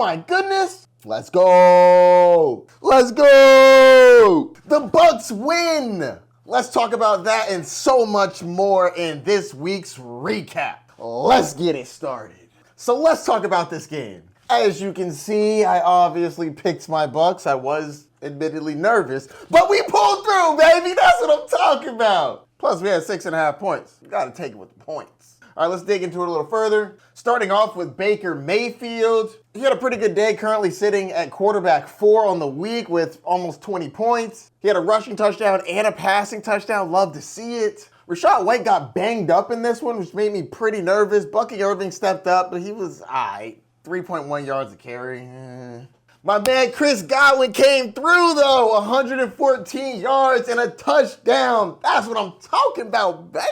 my goodness. Let's go. Let's go. The Bucs win. Let's talk about that and so much more in this week's recap. Let's get it started. So let's talk about this game. As you can see, I obviously picked my Bucs. I was admittedly nervous, but we pulled through, baby. That's what I'm talking about. Plus, we had 6.5 points. You got to take it with the points. All right, let's dig into it a little further. Starting off with Baker Mayfield. He had a pretty good day, currently sitting at quarterback 4 on the week with almost 20 points. He had a rushing touchdown and a passing touchdown. Love to see it. Rachaad White got banged up in this one, which made me pretty nervous. Bucky Irving stepped up, but he was all right. 3.1 yards a carry. My man Chris Godwin came through, though. 114 yards and a touchdown. That's what I'm talking about, baby.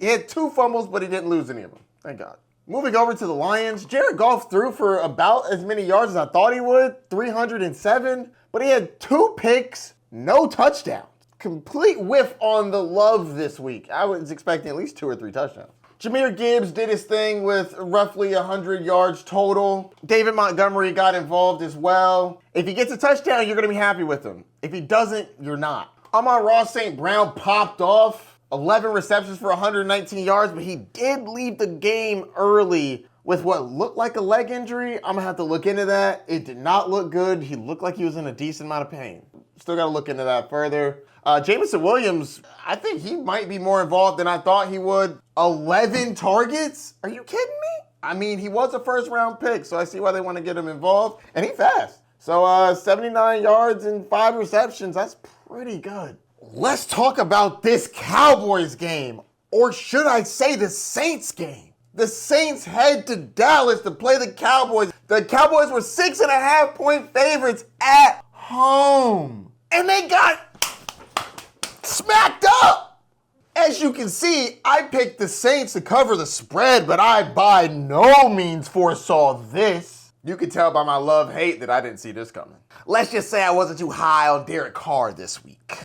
He had 2 fumbles, but he didn't lose any of them. Thank God. Moving over to the Lions, Jared Goff threw for about as many yards as I thought he would, 307, but he had 2 picks, no touchdowns. Complete whiff on the love this week. I was expecting at least 2 or 3 touchdowns. Jahmyr Gibbs did his thing with roughly 100 yards total. David Montgomery got involved as well. If he gets a touchdown, you're going to be happy with him. If he doesn't, you're not. Amon-Ra St. Brown popped off. 11 receptions for 119 yards, but he did leave the game early with what looked like a leg injury. I'm going to have to look into that. It did not look good. He looked like he was in a decent amount of pain. Still got to look into that further. Jameson Williams, I think he might be more involved than I thought he would. 11 targets? Are you kidding me? I mean, he was a first-round pick, so I see why they want to get him involved. And he fast. So 79 yards and 5 receptions, that's pretty good. Let's talk about this Cowboys game, or should I say the Saints game. The Saints head to Dallas to play the Cowboys. The Cowboys were 6.5-point favorites at home, and they got smacked up. As you can see, I picked the Saints to cover the spread, but I by no means foresaw this. You can tell by my love-hate that I didn't see this coming. Let's just say I wasn't too high on Derek Carr this week.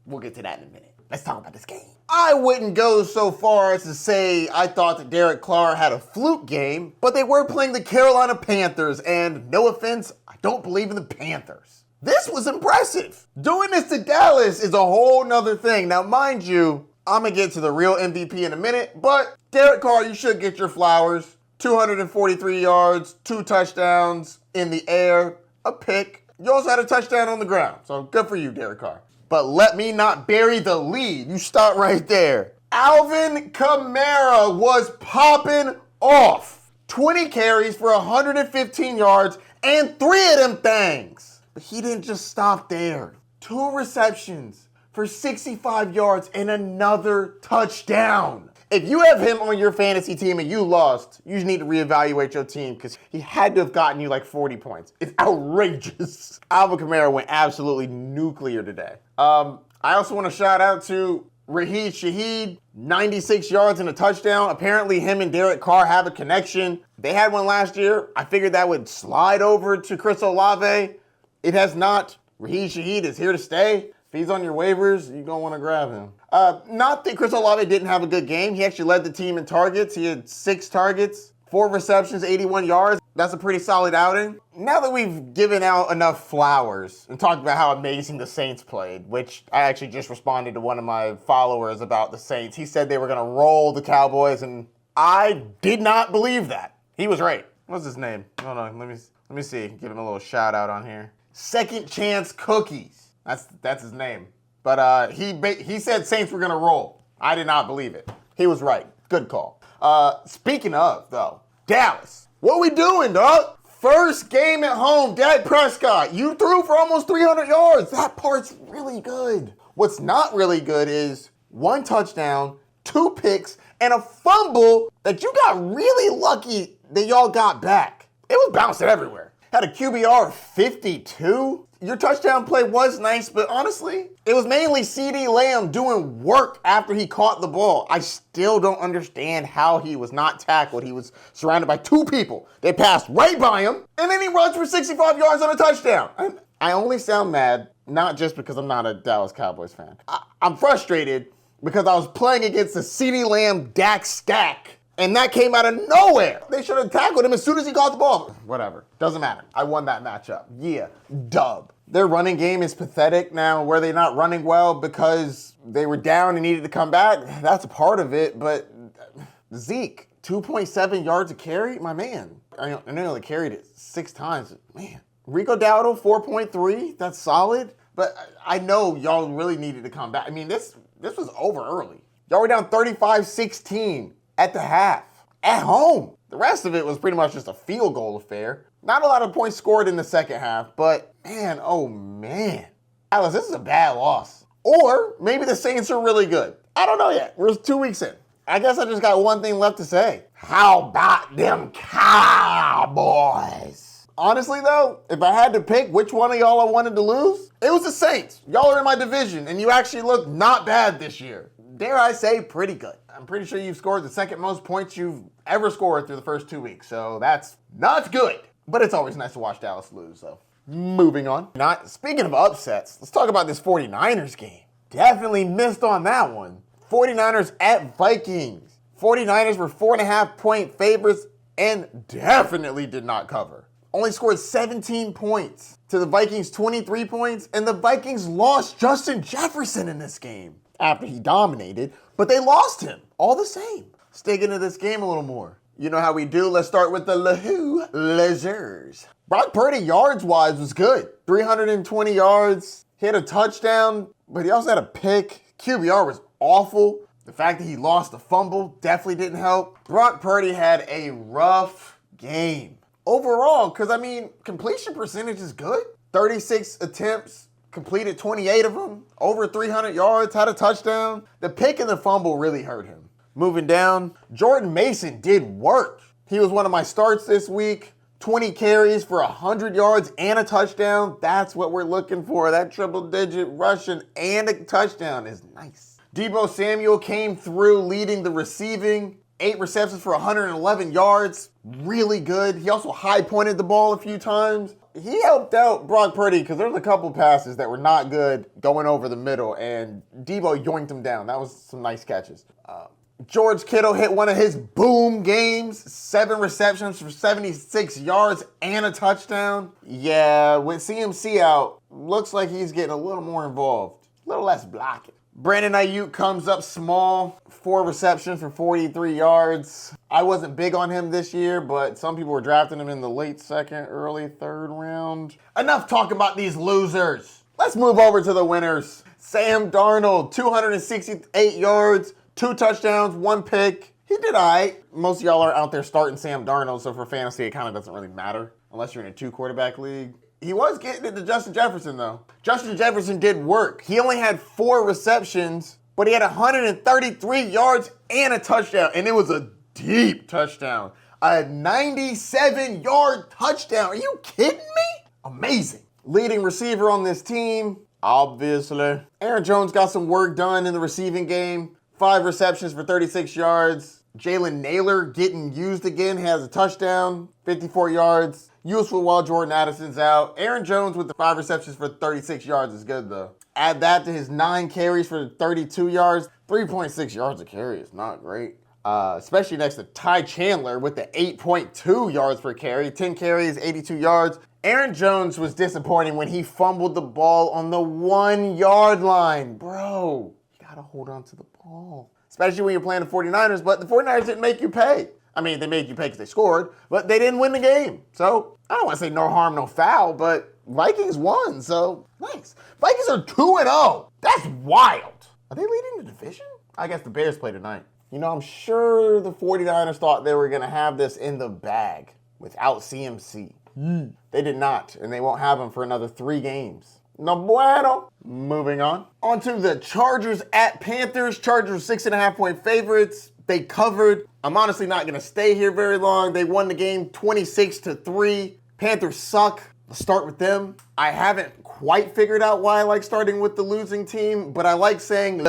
We'll get to that in a minute. Let's talk about this game. I wouldn't go so far as to say I thought that Derek Carr had a fluke game, but they were playing the Carolina Panthers, and no offense, I don't believe in the Panthers. This was impressive. Doing this to Dallas is a whole nother thing. Now, mind you, I'm going to get to the real MVP in a minute, but Derek Carr, you should get your flowers. 243 yards, 2 touchdowns in the air, a pick. You also had a touchdown on the ground, so good for you, Derek Carr. But let me not bury the lead. You start right there. Alvin Kamara was popping off. 20 carries for 115 yards and 3 of them things. But he didn't just stop there. 2 receptions for 65 yards and another touchdown. If you have him on your fantasy team and you lost, you just need to reevaluate your team because he had to have gotten you like 40 points. It's outrageous. Alvin Kamara went absolutely nuclear today. I also want to shout out to Rahid Shaheed, 96 yards and a touchdown. Apparently him and Derek Carr have a connection. They had one last year. I figured that would slide over to Chris Olave. It has not. Rahid Shaheed is here to stay. If he's on your waivers, you're going to want to grab him. Not that Chris Olave didn't have a good game. He actually led the team in targets. He had 6 targets, 4 receptions, 81 yards. That's a pretty solid outing. Now that we've given out enough flowers and talked about how amazing the Saints played, which I actually just responded to one of my followers about the Saints. He said they were going to roll the Cowboys, and I did not believe that. He was right. What's his name? Hold on, let me see. Give him a little shout out on here. Second Chance Cookies. That's his name. But he said Saints were going to roll. I did not believe it. He was right. Good call. Speaking of, though, Dallas. What we doing, dog? First game at home, Dak Prescott. You threw for almost 300 yards. That part's really good. What's not really good is 1 touchdown, 2 picks, and a fumble that you got really lucky that y'all got back. It was bouncing everywhere. Had a QBR of 52. Your touchdown play was nice, but honestly, it was mainly CeeDee Lamb doing work after he caught the ball. I still don't understand how he was not tackled. He was surrounded by 2 people. They passed right by him, and then he runs for 65 yards on a touchdown. I only sound mad, not just because I'm not a Dallas Cowboys fan. I'm frustrated because I was playing against the CeeDee Lamb Dak stack, And that came out of nowhere. They should have tackled him as soon as he caught the ball. Whatever. Doesn't matter. I won that matchup. Yeah. Dub. Their running game is pathetic now. Were they not running well because they were down and needed to come back? That's a part of it. But Zeke, 2.7 yards a carry? My man. I know they only carried it 6 times. Man. Rico Dowdle, 4.3. That's solid. But I know y'all really needed to come back. I mean, this was over early. Y'all were down 35-16 at the half. At home. The rest of it was pretty much just a field goal affair. Not a lot of points scored in the second half, but man, oh man. Alice, this is a bad loss. Or maybe the Saints are really good. I don't know yet. We're 2 weeks in. I guess I just got one thing left to say. How about them Cowboys? Honestly, though, if I had to pick which one of y'all I wanted to lose, it was the Saints. Y'all are in my division, and you actually look not bad this year. Dare I say, pretty good. I'm pretty sure you've scored the second most points you've ever scored through the first 2 weeks, so that's not good. But it's always nice to watch Dallas lose, so moving on. Speaking of upsets, let's talk about this 49ers game. Definitely missed on that one. 49ers at Vikings. 49ers were 4.5-point favorites and definitely did not cover. Only scored 17 points to the Vikings 23 points, and the Vikings lost Justin Jefferson in this game after he dominated, but they lost him all the same. Let's dig into this game a little more. You know how we do. Let's start with the Lasers. Brock Purdy, yards-wise, was good. 320 yards, hit a touchdown, but he also had a pick. QBR was awful. The fact that he lost the fumble definitely didn't help. Brock Purdy had a rough game. Overall, because, I mean, completion percentage is good. 36 attempts, completed 28 of them, over 300 yards, had a touchdown. The pick and the fumble really hurt him. Moving down, Jordan Mason did work. He was one of my starts this week. 20 carries for 100 yards and a touchdown. That's what we're looking for. That triple-digit rushing and a touchdown is nice. Deebo Samuel came through leading the receiving. 8 receptions for 111 yards. Really good. He also high-pointed the ball a few times. He helped out Brock Purdy because there was a couple passes that were not good going over the middle, and Deebo yoinked him down. That was some nice catches. George Kittle hit one of his boom games. 7 receptions for 76 yards and a touchdown. Yeah, with CMC out, looks like he's getting a little more involved. A little less blocking. Brandon Ayuk comes up small, 4 receptions for 43 yards. I wasn't big on him this year, but some people were drafting him in the late second, early third round. Enough talking about these losers. Let's move over to the winners. Sam Darnold, 268 yards, 2 touchdowns, 1 pick. He did all right. Most of y'all are out there starting Sam Darnold, so for fantasy, it kind of doesn't really matter unless you're in a 2-quarterback league. He was getting it to Justin Jefferson, though. Justin Jefferson did work. He only had 4 receptions, but he had 133 yards and a touchdown, and it was a deep touchdown. A 97-yard touchdown. Are you kidding me? Amazing. Leading receiver on this team, obviously. Aaron Jones got some work done in the receiving game. 5 receptions for 36 yards. Jalen Naylor getting used again, has a touchdown, 54 yards. Useful while Jordan Addison's out. Aaron Jones with the 5 receptions for 36 yards is good, though. Add that to his 9 carries for 32 yards. 3.6 yards a carry is not great. Especially next to Ty Chandler with the 8.2 yards per carry. 10 carries, 82 yards. Aaron Jones was disappointing when he fumbled the ball on the 1-yard line. Bro, you got to hold on to the ball. Especially when you're playing the 49ers, but the 49ers didn't make you pay. I mean, they made you pay because they scored, but they didn't win the game. So, I don't want to say no harm, no foul, but Vikings won, so nice. Vikings are 2-0. That's wild. Are they leading the division? I guess the Bears play tonight. You know, I'm sure the 49ers thought they were going to have this in the bag without CMC. They did not, and they won't have him for another 3 games. No bueno. Moving on. On to the Chargers at Panthers. Chargers 6.5-point favorites. They covered. I'm honestly not going to stay here very long. They won the game 26-3. Panthers suck. Let's start with them. I haven't quite figured out why I like starting with the losing team, but I like saying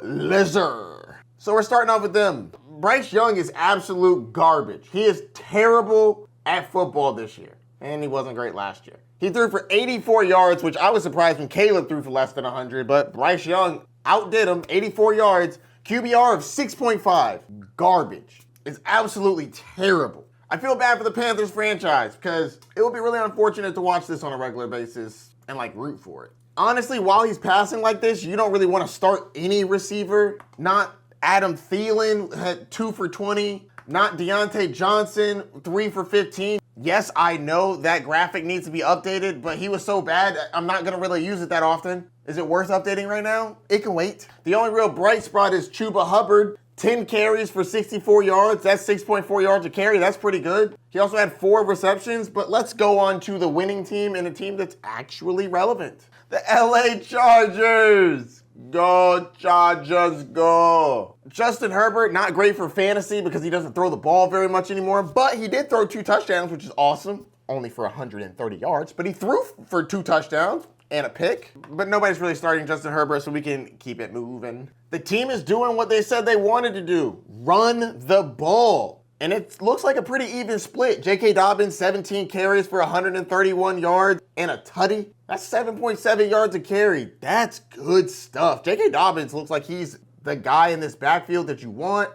loser. So we're starting off with them. Bryce Young is absolute garbage. He is terrible at football this year, and he wasn't great last year. He threw for 84 yards, which I was surprised when Caleb threw for less than 100, but Bryce Young outdid him, 84 yards. QBR of 6.5. Garbage. is absolutely terrible. I feel bad for the Panthers franchise because it would be really unfortunate to watch this on a regular basis and like root for it. Honestly, while he's passing like this, you don't really want to start any receiver. Not Adam Thielen had 2 for 20. Not Deontay Johnson, 3 for 15. Yes, I know that graphic needs to be updated, but he was so bad, I'm not going to really use it that often. Is it worth updating right now? It can wait. The only real bright spot is Chuba Hubbard. 10 carries for 64 yards. That's 6.4 yards a carry. That's pretty good. He also had 4 receptions, but let's go on to the winning team and a team that's actually relevant. The LA Chargers. Go Chargers, go. Justin Herbert, not great for fantasy because he doesn't throw the ball very much anymore, but he did throw 2 touchdowns, which is awesome. Only for 130 yards, but he threw for 2 touchdowns and a pick. But nobody's really starting Justin Herbert, so we can keep it moving. The team is doing what they said they wanted to do. Run the ball. And it looks like a pretty even split. J.K. Dobbins, 17 carries for 131 yards and a tutty. That's 7.7 yards a carry. That's good stuff. J.K. Dobbins looks like he's the guy in this backfield that you want.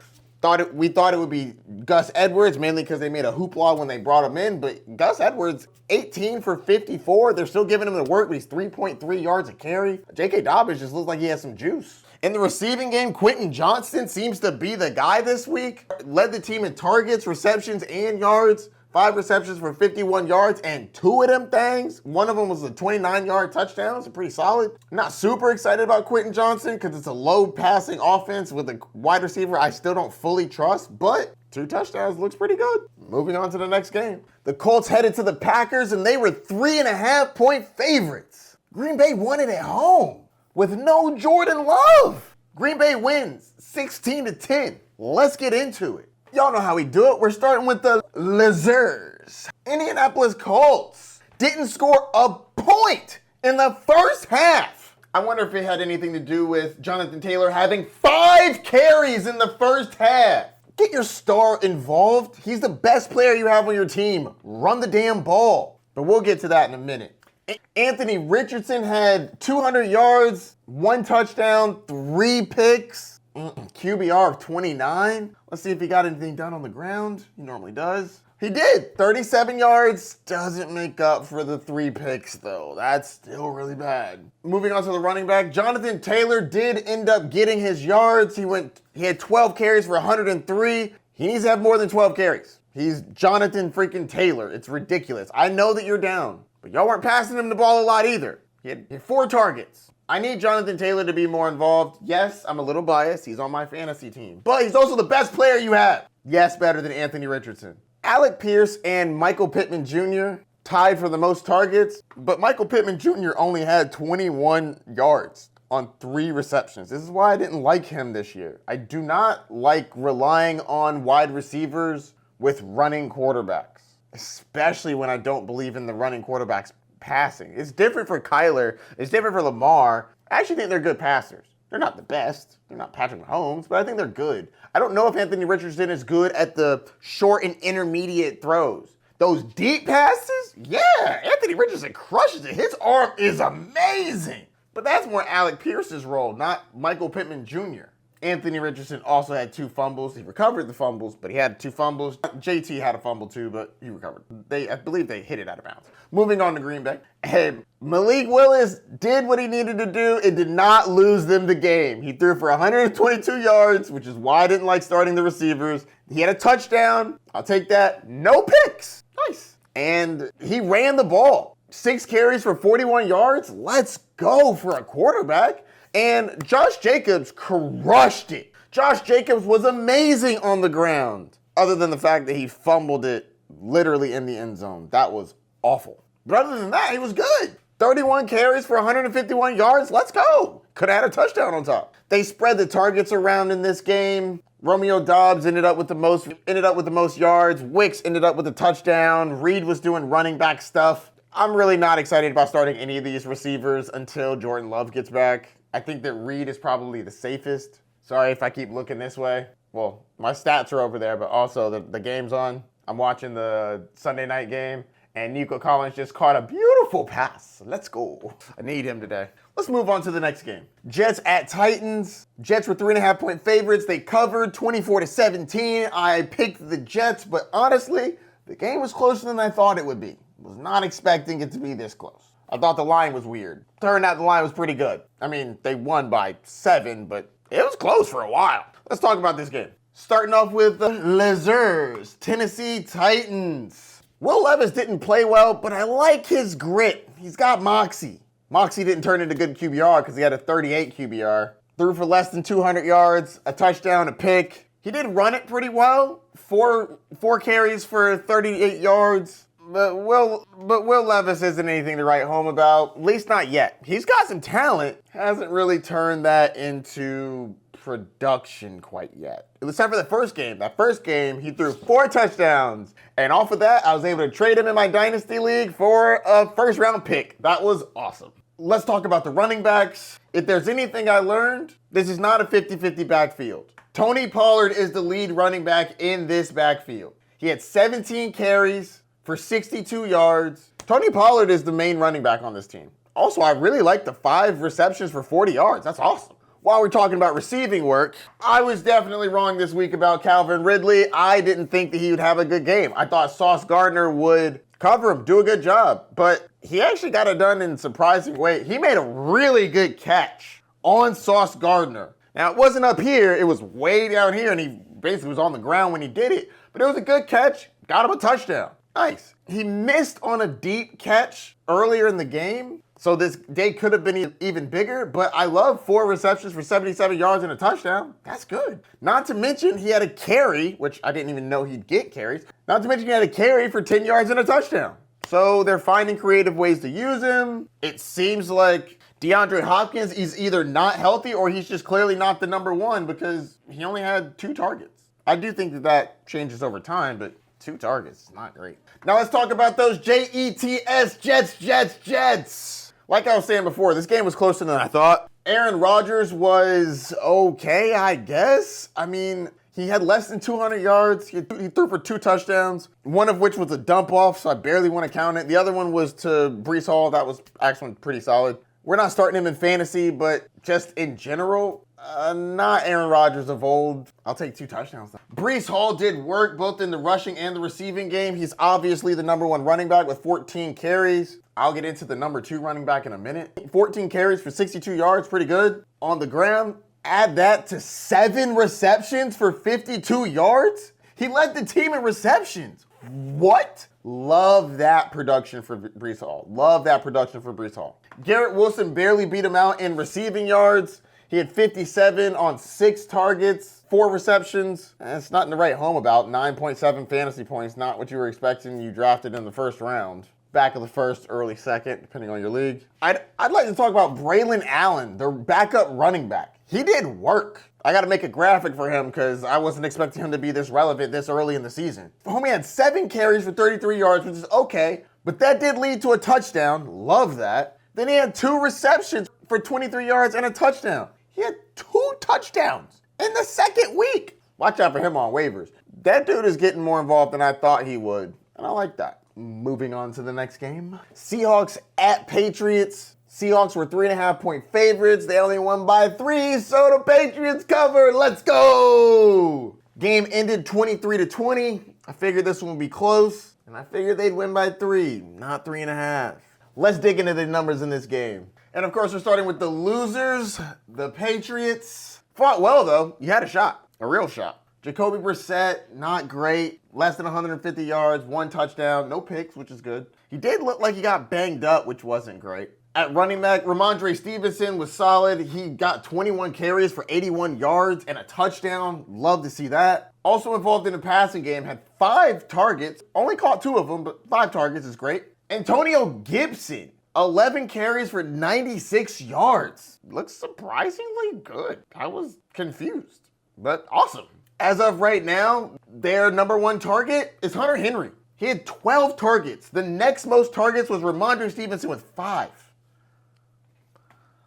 We thought it would be Gus Edwards, mainly because they made a hoopla when they brought him in. But Gus Edwards, 18 for 54. They're still giving him the work, but he's 3.3 yards a carry. J.K. Dobbins just looks like he has some juice. In the receiving game, Quentin Johnston seems to be the guy this week. Led the team in targets, receptions, and yards. 5 receptions for 51 yards, and 2 of them things. One of them was a 29-yard touchdown, so pretty solid. Not super excited about Quentin Johnston because it's a low passing offense with a wide receiver I still don't fully trust, but 2 touchdowns looks pretty good. Moving on to the next game. The Colts headed to the Packers, and they were 3.5-point favorites. Green Bay won it at home with no Jordan Love. Green Bay wins 16-10. Let's get into it. Y'all know how we do it. We're starting with the losers. Indianapolis Colts didn't score a point in the first half. I wonder if it had anything to do with Jonathan Taylor having 5 carries in the first half. Get your star involved. He's the best player you have on your team. Run the damn ball. But we'll get to that in a minute. Anthony Richardson had 200 yards, 1 touchdown, 3 picks. QBR of 29. Let's see if he got anything done on the ground. He normally does. He did. 37 yards. Doesn't make up for the 3 picks, though. That's still really bad. Moving on to the running back. Jonathan Taylor did end up getting his yards. He had 12 carries for 103. He needs to have more than 12 carries. He's Jonathan freaking Taylor. It's ridiculous. I know that you're down, but y'all weren't passing him the ball a lot either. He had 4 targets. I need Jonathan Taylor to be more involved. Yes, I'm a little biased. He's on my fantasy team. But he's also the best player you have. Yes, better than Anthony Richardson. Alec Pierce and Michael Pittman Jr. tied for the most targets, but Michael Pittman Jr. only had 21 yards on 3 receptions. This is why I didn't like him this year. I do not like relying on wide receivers with running quarterbacks, especially when I don't believe in the running quarterbacks passing. It's different for Kyler. It's different for Lamar. I actually think they're good passers. They're not the best. They're not Patrick Mahomes, but I think they're good. I don't know if Anthony Richardson is good at the short and intermediate throws. Those deep passes, yeah, Anthony Richardson crushes it. His arm is amazing. But that's more Alec Pierce's role, not Michael Pittman Jr. Anthony Richardson also had 2 fumbles. He recovered the fumbles, but he had 2 fumbles. JT had a fumble too, but he recovered. I believe they hit it out of bounds. Moving on to Green Bay. And Malik Willis did what he needed to do. It did not lose them the game. He threw for 122 yards, which is why I didn't like starting the receivers. He had a touchdown. I'll take that. No picks. Nice. And he ran the ball. 6 carries for 41 yards. Let's go for a quarterback. And Josh Jacobs crushed it. Josh Jacobs was amazing on the ground, other than the fact that he fumbled it literally in the end zone. That was awful. But other than that, he was good. 31 carries for 151 yards. Let's go. Could have had a touchdown on top. They spread the targets around in this game. Romeo Doubs ended up with the most yards. Wicks ended up with a touchdown. Reed was doing running back stuff. I'm really not excited about starting any of these receivers until Jordan Love gets back. I think that Reed is probably the safest. Sorry if I keep looking this way. Well, my stats are over there, but also the game's on. I'm watching the Sunday night game, And Nico Collins just caught a beautiful pass. Let's go. I need him today. Let's move on to the next game. Jets at Titans. Jets were 3.5-point favorites. They covered 24-17. I picked the Jets, but honestly, the game was closer than I thought it would be. Was not expecting it to be this close. I thought the line was weird. Turned out the line was pretty good. I mean, they won by 7, but it was close for a while. Let's talk about this game. Starting off with the Lasers, Tennessee Titans. Will Levis didn't play well, but I like his grit. He's got moxie. Moxie didn't turn into good QBR because he had a 38 QBR. Threw for less than 200 yards, a touchdown, a pick. He did run it pretty well. Four carries for 38 yards. But Will Levis isn't anything to write home about, at least not yet. He's got some talent, hasn't really turned that into production quite yet. Except for the first game. That first game, he threw 4 touchdowns. And off of that, I was able to trade him in my Dynasty League for a first-round pick. That was awesome. Let's talk about the running backs. If there's anything I learned, this is not a 50-50 backfield. Tony Pollard is the lead running back in this backfield. He had 17 carries for 62 yards. Tony Pollard is the main running back on this team. Also, I really like the 5 receptions for 40 yards. That's awesome. While we're talking about receiving work, I was definitely wrong this week about Calvin Ridley. I didn't think that he would have a good game. I thought Sauce Gardner would cover him, do a good job, but he actually got it done in a surprising way. He made a really good catch on Sauce Gardner. Now, it wasn't up here. It was way down here, and he basically was on the ground when he did it, but it was a good catch. Got him a touchdown. Nice. He missed on a deep catch earlier in the game, so this day could have been even bigger, but I love 4 receptions for 77 yards and a touchdown. That's good. Not to mention he had a carry, which I didn't even know he'd get carries. Not to mention he had a carry for 10 yards and a touchdown. So they're finding creative ways to use him. It seems like DeAndre Hopkins is either not healthy or he's just clearly not the number 1 because he only had 2 targets. I do think that changes over time, but 2 targets is not great. Now let's talk about those Jets, Jets. Like I was saying before, this game was closer than I thought. Aaron Rodgers was okay, I guess. I mean, he had less than 200 yards. He threw for 2 touchdowns, one of which was a dump off, so I barely want to count it. The other one was to Breece Hall. That was actually pretty solid. We're not starting him in fantasy, but just in general, not Aaron Rodgers of old. I'll take 2 touchdowns. Breece Hall did work both in the rushing and the receiving game. He's obviously the number 1 running back with 14 carries. I'll get into the number 2 running back in a minute. 14 carries for 62 yards, pretty good. On the ground, add that to 7 receptions for 52 yards. He led the team in receptions. What? Love that production for Breece Hall. Love that production for Breece Hall. Garrett Wilson barely beat him out in receiving yards. He had 57 on 6 targets, 4 receptions. That's nothing to write home about. 9.7 fantasy points, not what you were expecting. You drafted in the first round. Back of the first, early second, depending on your league. I'd like to talk about Braylon Allen, their backup running back. He did work. I got to make a graphic for him because I wasn't expecting him to be this relevant this early in the season. Homie had 7 carries for 33 yards, which is okay, but that did lead to a touchdown. Love that. Then he had 2 receptions for 23 yards and a touchdown. He had 2 touchdowns in the second week. Watch out for him on waivers. That dude is getting more involved than I thought he would, and I like that. Moving on to the next game. Seahawks at Patriots. Seahawks were 3.5-point favorites. They only won by 3, so the Patriots covered. Let's go! Game ended 23-20. I figured this one would be close, and I figured they'd win by 3, not 3.5. Let's dig into the numbers in this game. And of course, we're starting with the losers, the Patriots. Fought well, though. You had a shot, a real shot. Jacoby Brissett, not great. Less than 150 yards, 1 touchdown, no picks, which is good. He did look like he got banged up, which wasn't great. At running back, Ramondre Stevenson was solid. He got 21 carries for 81 yards and a touchdown. Love to see that. Also involved in the passing game, had 5 targets. Only caught 2 of them, but 5 targets is great. Antonio Gibson, 11 carries for 96 yards. Looks surprisingly good. I was confused, but awesome. As of right now, their number 1 target is Hunter Henry. He had 12 targets. The next most targets was Ramondre Stevenson with 5.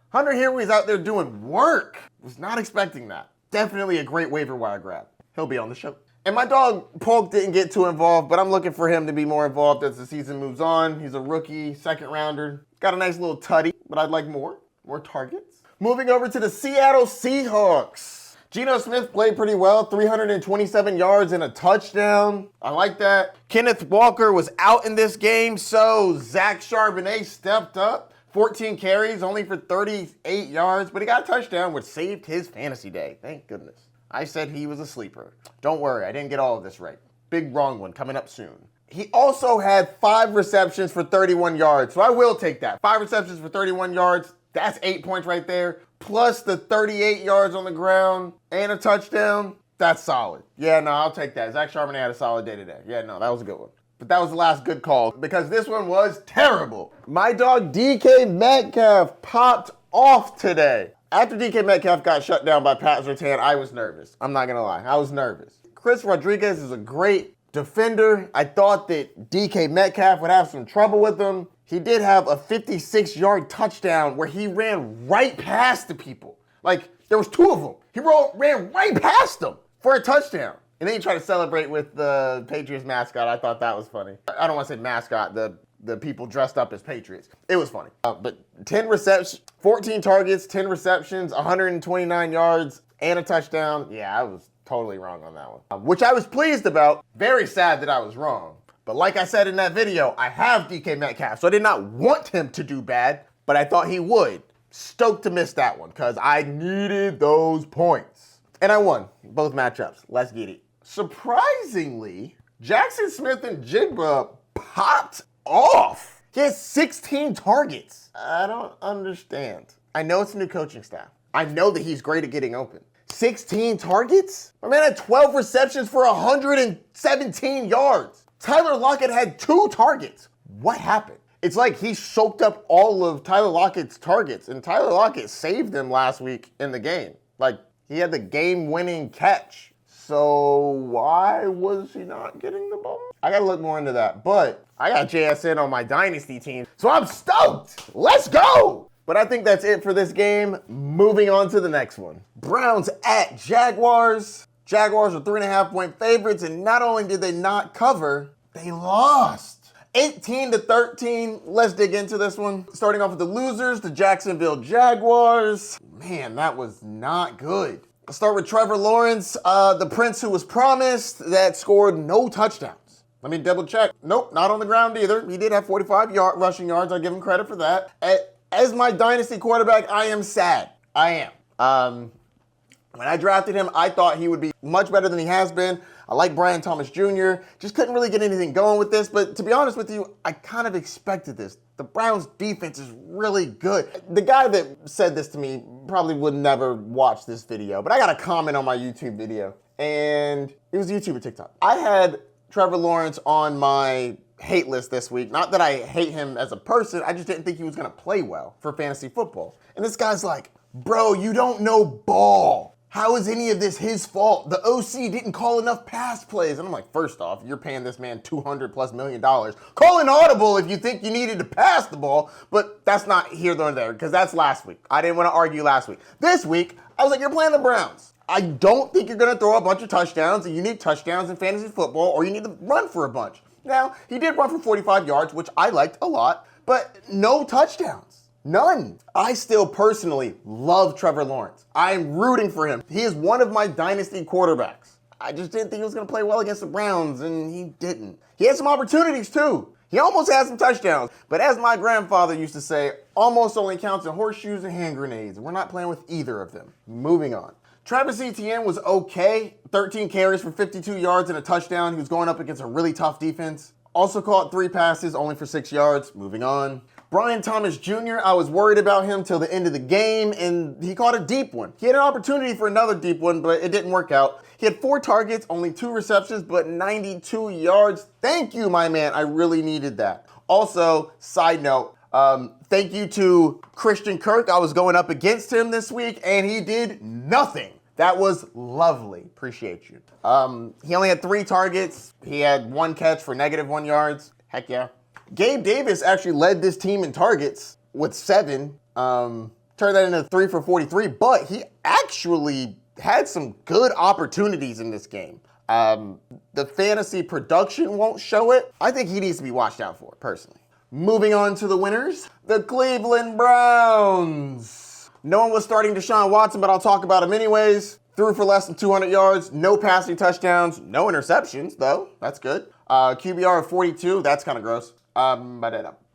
Hunter Henry's out there doing work. Was not expecting that. Definitely a great waiver wire grab. He'll be on the show. And my dog Polk didn't get too involved, but I'm looking for him to be more involved as the season moves on. He's a rookie, second rounder. Got a nice little tutty, but I'd like more targets. Moving over to the Seattle Seahawks. Geno Smith played pretty well, 327 yards and a touchdown. I like that. Kenneth Walker was out in this game, so Zach Charbonnet stepped up. 14 carries, only for 38 yards, but he got a touchdown, which saved his fantasy day. Thank goodness. I said he was a sleeper. Don't worry, I didn't get all of this right. Big wrong one coming up soon. He also had 5 receptions for 31 yards, so I will take that. 5 receptions for 31 yards, that's 8 points right there. Plus the 38 yards on the ground and a touchdown, that's solid. Yeah, no, I'll take that. Zach Charbonnet had a solid day today. Yeah, no, that was a good one. But that was the last good call because this one was terrible. My dog DK Metcalf popped off today. After DK Metcalf got shut down by Pat Surtain, I was nervous. I'm not going to lie. I was nervous. Chris Rodriguez is a great defender. I thought that DK Metcalf would have some trouble with him. He did have a 56-yard touchdown where he ran right past the people. Like, there was 2 of them. He ran right past them for a touchdown. And then he tried to celebrate with the Patriots mascot. I thought that was funny. I don't want to say mascot, the people dressed up as Patriots. It was funny. But 10 receptions, 14 targets, 10 receptions, 129 yards, and a touchdown. Yeah, I was totally wrong on that one. Which I was pleased about. Very sad that I was wrong. But like I said in that video, I have DK Metcalf, so I did not want him to do bad, but I thought he would. Stoked to miss that one because I needed those points. And I won both matchups. Let's get it. Surprisingly, Jackson Smith and Jigba popped off. He has 16 targets. I don't understand. I know it's a new coaching staff. I know that he's great at getting open. 16 targets? My man had 12 receptions for 117 yards. Tyler Lockett had 2 targets. What happened? It's like he soaked up all of Tyler Lockett's targets, and Tyler Lockett saved them last week in the game. Like, he had the game-winning catch. So why was he not getting the ball? I gotta look more into that. But I got JSN on my Dynasty team, so I'm stoked. Let's go! But I think that's it for this game. Moving on to the next one. Browns at Jaguars. Jaguars are 3.5-point favorites, and not only did they not cover, they lost. 18-13. Let's dig into this one. Starting off with the losers, the Jacksonville Jaguars. Man, that was not good. Let's start with Trevor Lawrence, the prince who was promised, that scored no touchdowns. Let me double check. Nope, not on the ground either. He did have 45 rushing yards. I'll give him credit for that. As my dynasty quarterback, I am sad. I am. When I drafted him, I thought he would be much better than he has been. I like Brian Thomas Jr. Just couldn't really get anything going with this. But to be honest with you, I kind of expected this. The Browns defense is really good. The guy that said this to me probably would never watch this video, but I got a comment on my YouTube video, and it was YouTube or TikTok. I had Trevor Lawrence on my hate list this week. Not that I hate him as a person, I just didn't think he was gonna play well for fantasy football. And this guy's like, bro, you don't know ball. How is any of this his fault? The OC didn't call enough pass plays. And I'm like, first off, you're paying this man $200+ million. Call an audible if you think you needed to pass the ball, but that's not here nor there because that's last week. I didn't want to argue last week. This week, I was like, you're playing the Browns. I don't think you're going to throw a bunch of touchdowns, and you need touchdowns in fantasy football, or you need to run for a bunch. Now, he did run for 45 yards, which I liked a lot, but no touchdowns. None. I still personally love Trevor Lawrence. I'm rooting for him. He is one of my dynasty quarterbacks. I just didn't think he was going to play well against the Browns, and he didn't. He had some opportunities, too. He almost had some touchdowns. But as my grandfather used to say, almost only counts in horseshoes and hand grenades. We're not playing with either of them. Moving on. Travis Etienne was okay. 13 carries for 52 yards and a touchdown. He was going up against a really tough defense. Also caught 3 passes, only for 6 yards. Moving on. Brian Thomas Jr., I was worried about him till the end of the game, and he caught a deep one. He had an opportunity for another deep one, but it didn't work out. He had 4 targets, only 2 receptions, but 92 yards. Thank you, my man. I really needed that. Also, side note, thank you to Christian Kirk. I was going up against him this week, and he did nothing. That was lovely. Appreciate you. He only had 3 targets. He had 1 catch for -1 yards. Heck yeah. Gabe Davis actually led this team in targets with 7. Turned that into 3 for 43, but he actually had some good opportunities in this game. The fantasy production won't show it. I think he needs to be watched out for, personally. Moving on to the winners, the Cleveland Browns. No one was starting Deshaun Watson, but I'll talk about him anyways. Threw for less than 200 yards, no passing touchdowns, no interceptions, though. That's good. QBR of 42, that's kind of gross.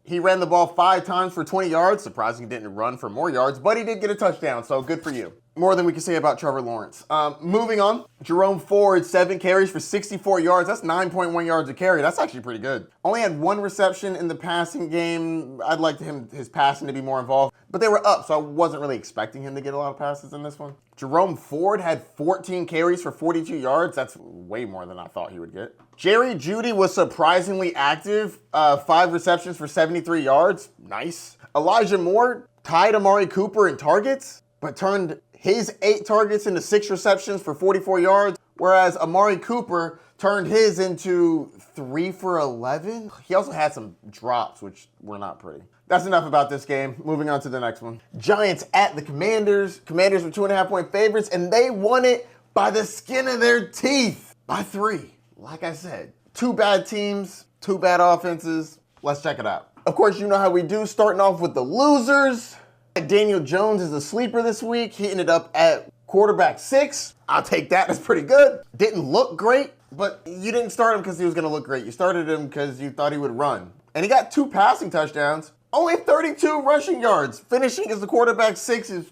He ran the ball 5 times for 20 yards. Surprising he didn't run for more yards, but he did get a touchdown, so good for you. More than we can say about Trevor Lawrence. Moving on, Jerome Ford, 7 carries for 64 yards. That's 9.1 yards a carry. That's actually pretty good. Only had 1 reception in the passing game. I'd like his passing to be more involved, but they were up, so I wasn't really expecting him to get a lot of passes in this one. Jerome Ford had 14 carries for 42 yards. That's way more than I thought he would get. Jerry Jeudy was surprisingly active. 5 receptions for 73 yards. Nice. Elijah Moore tied Amari Cooper in targets, but turned his 8 targets into 6 receptions for 44 yards, whereas Amari Cooper turned his into 3 for 11. He also had some drops, which were not pretty. That's enough about this game. Moving on to the next one. Giants at the Commanders. Commanders were 2.5-point favorites, and they won it by the skin of their teeth by 3. Like I said, 2 bad teams, 2 bad offenses. Let's check it out. Of course, you know how we do, starting off with the losers. Daniel Jones is a sleeper this week. He ended up at quarterback 6. I'll take that. That's pretty good. Didn't look great, but you didn't start him because he was going to look great. You started him because you thought he would run. And he got 2 passing touchdowns, only 32 rushing yards. Finishing as the quarterback 6 is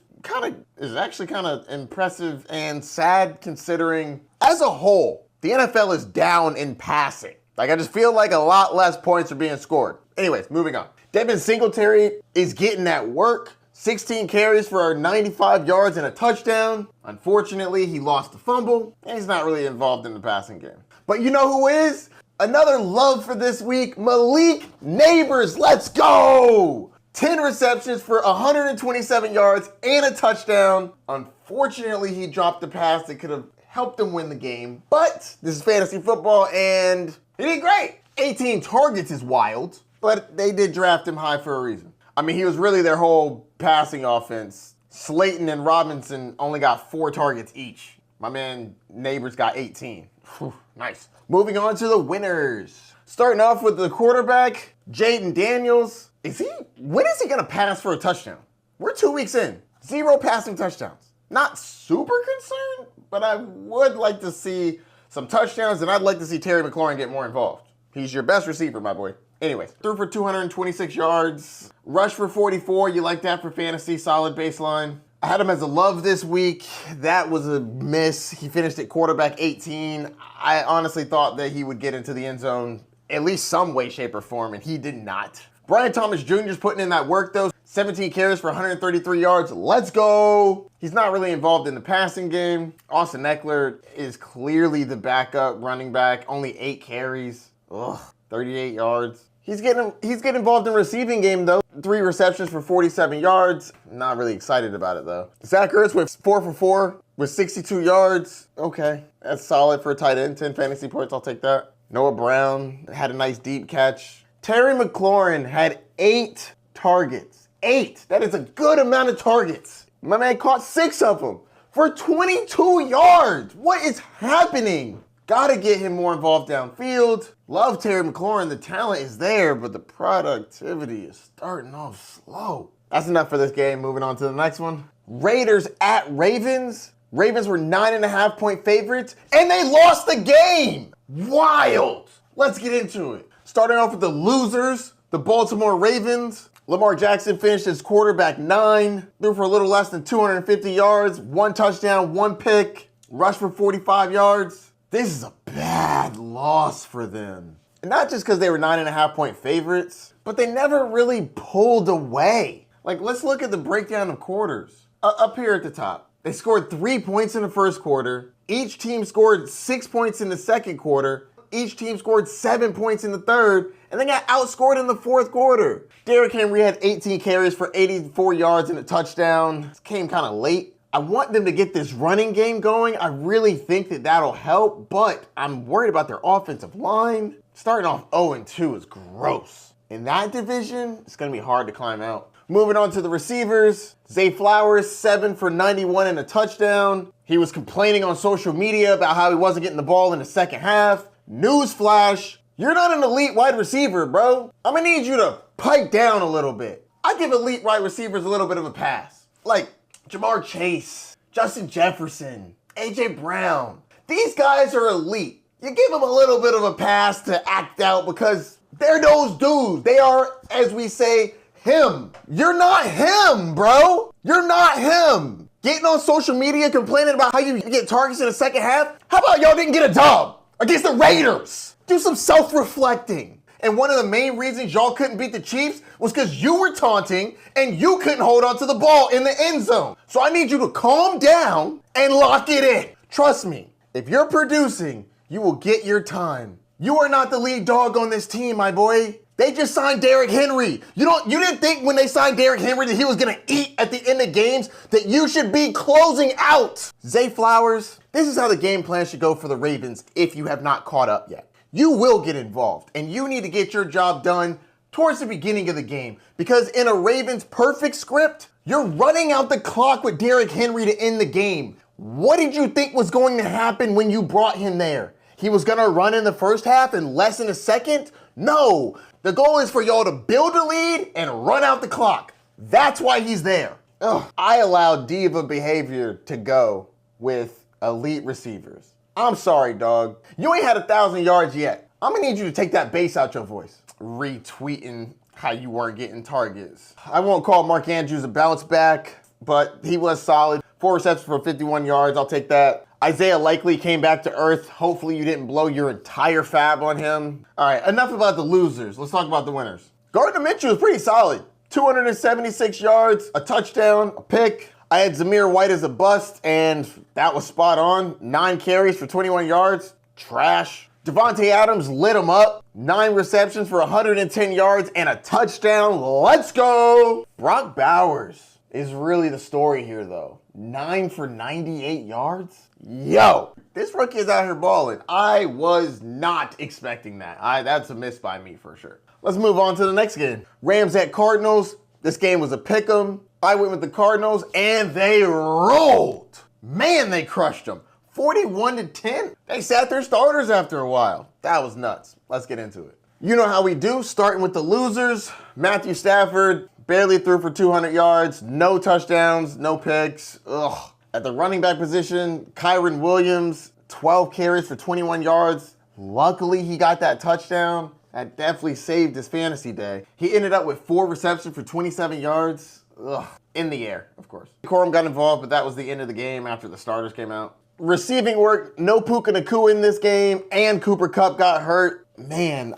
actually kind of impressive and sad considering, as a whole, the NFL is down in passing. Like, I just feel like a lot less points are being scored. Anyways, moving on. Devin Singletary is getting that work. 16 carries for 95 yards and a touchdown. Unfortunately, he lost the fumble, and he's not really involved in the passing game. But you know who is? Another love for this week, Malik Neighbors. Let's go! 10 receptions for 127 yards and a touchdown. Unfortunately, he dropped the pass that could have helped him win the game, but this is fantasy football, and he did great. 18 targets is wild, but they did draft him high for a reason. I mean, he was really their whole passing offense. Slayton and Robinson only got 4 targets each. My man Neighbors got 18. Whew, nice. Moving on to the winners. Starting off with the quarterback, Jaden Daniels. When is he gonna pass for a touchdown? We're 2 weeks in. 0 passing touchdowns. Not super concerned, but I would like to see some touchdowns, and I'd like to see Terry McLaurin get more involved. He's your best receiver, my boy. Anyways, threw for 226 yards, rushed for 44. You like that for fantasy, solid baseline. I had him as a love this week. That was a miss. He finished at quarterback 18. I honestly thought that he would get into the end zone at least some way, shape, or form, and he did not. Brian Thomas Jr. is putting in that work, though. 17 carries for 133 yards. Let's go. He's not really involved in the passing game. Austin Eckler is clearly the backup running back. Only 8 carries. 38 yards. He's getting involved in receiving game, though. 3 receptions for 47 yards. Not really excited about it, though. Zach Ertz with 4 for 4 with 62 yards. Okay, that's solid for a tight end. 10 fantasy points, I'll take that. Noah Brown had a nice deep catch. Terry McLaurin had 8 targets. 8. That is a good amount of targets. My man caught 6 of them for 22 yards. What is happening? Gotta get him more involved downfield. Love Terry McLaurin. The talent is there, but the productivity is starting off slow. That's enough for this game. Moving on to the next one. Raiders at Ravens. Ravens were 9.5-point favorites, and they lost the game. Wild. Let's get into it. Starting off with the losers, the Baltimore Ravens. Lamar Jackson finished as quarterback 9, threw for a little less than 250 yards, 1 touchdown, 1 pick, rushed for 45 yards. This is a bad loss for them. And not just because they were 9.5-point favorites, but they never really pulled away. Like, let's look at the breakdown of quarters. Up here at the top, they scored 3 points in the first quarter. Each team scored 6 points in the second quarter. Each team scored 7 points in the third, and they got outscored in the fourth quarter. Derrick Henry had 18 carries for 84 yards and a touchdown. This came kind of late. I want them to get this running game going. I really think that that'll help, but I'm worried about their offensive line. Starting off 0-2 is gross. in that division, it's going to be hard to climb out. Moving on to the receivers, Zay Flowers, 7 for 91 and a touchdown. He was complaining on social media about how he wasn't getting the ball in the second half. Newsflash, you're not an elite wide receiver, bro. I'm going to need you to pipe down a little bit. I give elite wide receivers a little bit of a pass. Like Jamar Chase, Justin Jefferson, A.J. Brown. These guys are elite. You give them a little bit of a pass to act out because they're those dudes. They are, as we say, him. You're not him, bro. You're not him. Getting on social media complaining about how you get targets in the second half. How about y'all didn't get a dub against the Raiders? Do some self-reflecting. And one of the main reasons y'all couldn't beat the Chiefs was because you were taunting and you couldn't hold on to the ball in the end zone. So I need you to calm down and lock it in. Trust me, if you're producing, you will get your time. You are not the lead dog on this team, my boy. They just signed Derek Henry. You didn't think when they signed Derek Henry that he was gonna eat at the end of games, that you should be closing out. Zay Flowers, this is how the game plan should go for the Ravens if you have not caught up yet. You will get involved, and you need to get your job done towards the beginning of the game, because in a Ravens perfect script, you're running out the clock with Derek Henry to end the game. What did you think was going to happen when you brought him there? He was gonna run in the first half and less in the second? No, the goal is for y'all to build a lead and run out the clock. That's why he's there. I allowed diva behavior to go with elite receivers. I'm sorry, dog. You ain't had 1,000 yards yet. I'm gonna need you to take that bass out your voice. Retweeting how you weren't getting targets. I won't call Mark Andrews a bounce back, but he was solid. 4 receptions for 51 yards, I'll take that. Isaiah Likely came back to earth. Hopefully you didn't blow your entire fab on him. All right, enough about the losers. Let's talk about the winners. Gardner Minshew was pretty solid. 276 yards, a touchdown, a pick. I had Zamir White as a bust, and that was spot on. 9 carries for 21 yards, trash. Devontae Adams lit him up. 9 receptions for 110 yards and a touchdown. Let's go. Brock Bowers is really the story here, though. 9 for 98 yards? Yo, this rookie is out here balling. I was not expecting that. That's a miss by me for sure. Let's move on to the next game. Rams at Cardinals. This game was a pick'em. I went with the Cardinals, and they rolled. Man, they crushed them. 41-10. They sat their starters after a while. That was nuts. Let's get into it. You know how we do, starting with the losers. Matthew Stafford barely threw for 200 yards, no touchdowns, no picks. Ugh. At the running back position, Kyron Williams, 12 carries for 21 yards. Luckily, he got that touchdown. That definitely saved his fantasy day. He ended up with 4 receptions for 27 yards. Ugh. In the air, of course. Corum got involved, but that was the end of the game after the starters came out. Receiving work, no Puka Nacua in this game, and Cooper Kupp got hurt. Man,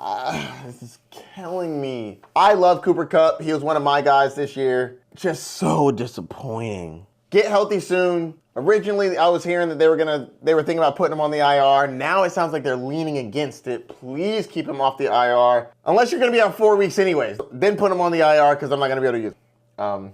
this is killing me. I love Cooper Kupp. He was one of my guys this year. Just so disappointing. Get healthy soon. Originally, I was hearing that they were thinking about putting him on the IR. Now it sounds like they're leaning against it. Please keep him off the IR. Unless you're gonna be out 4 weeks anyways. Then put him on the IR because I'm not gonna be able to use him.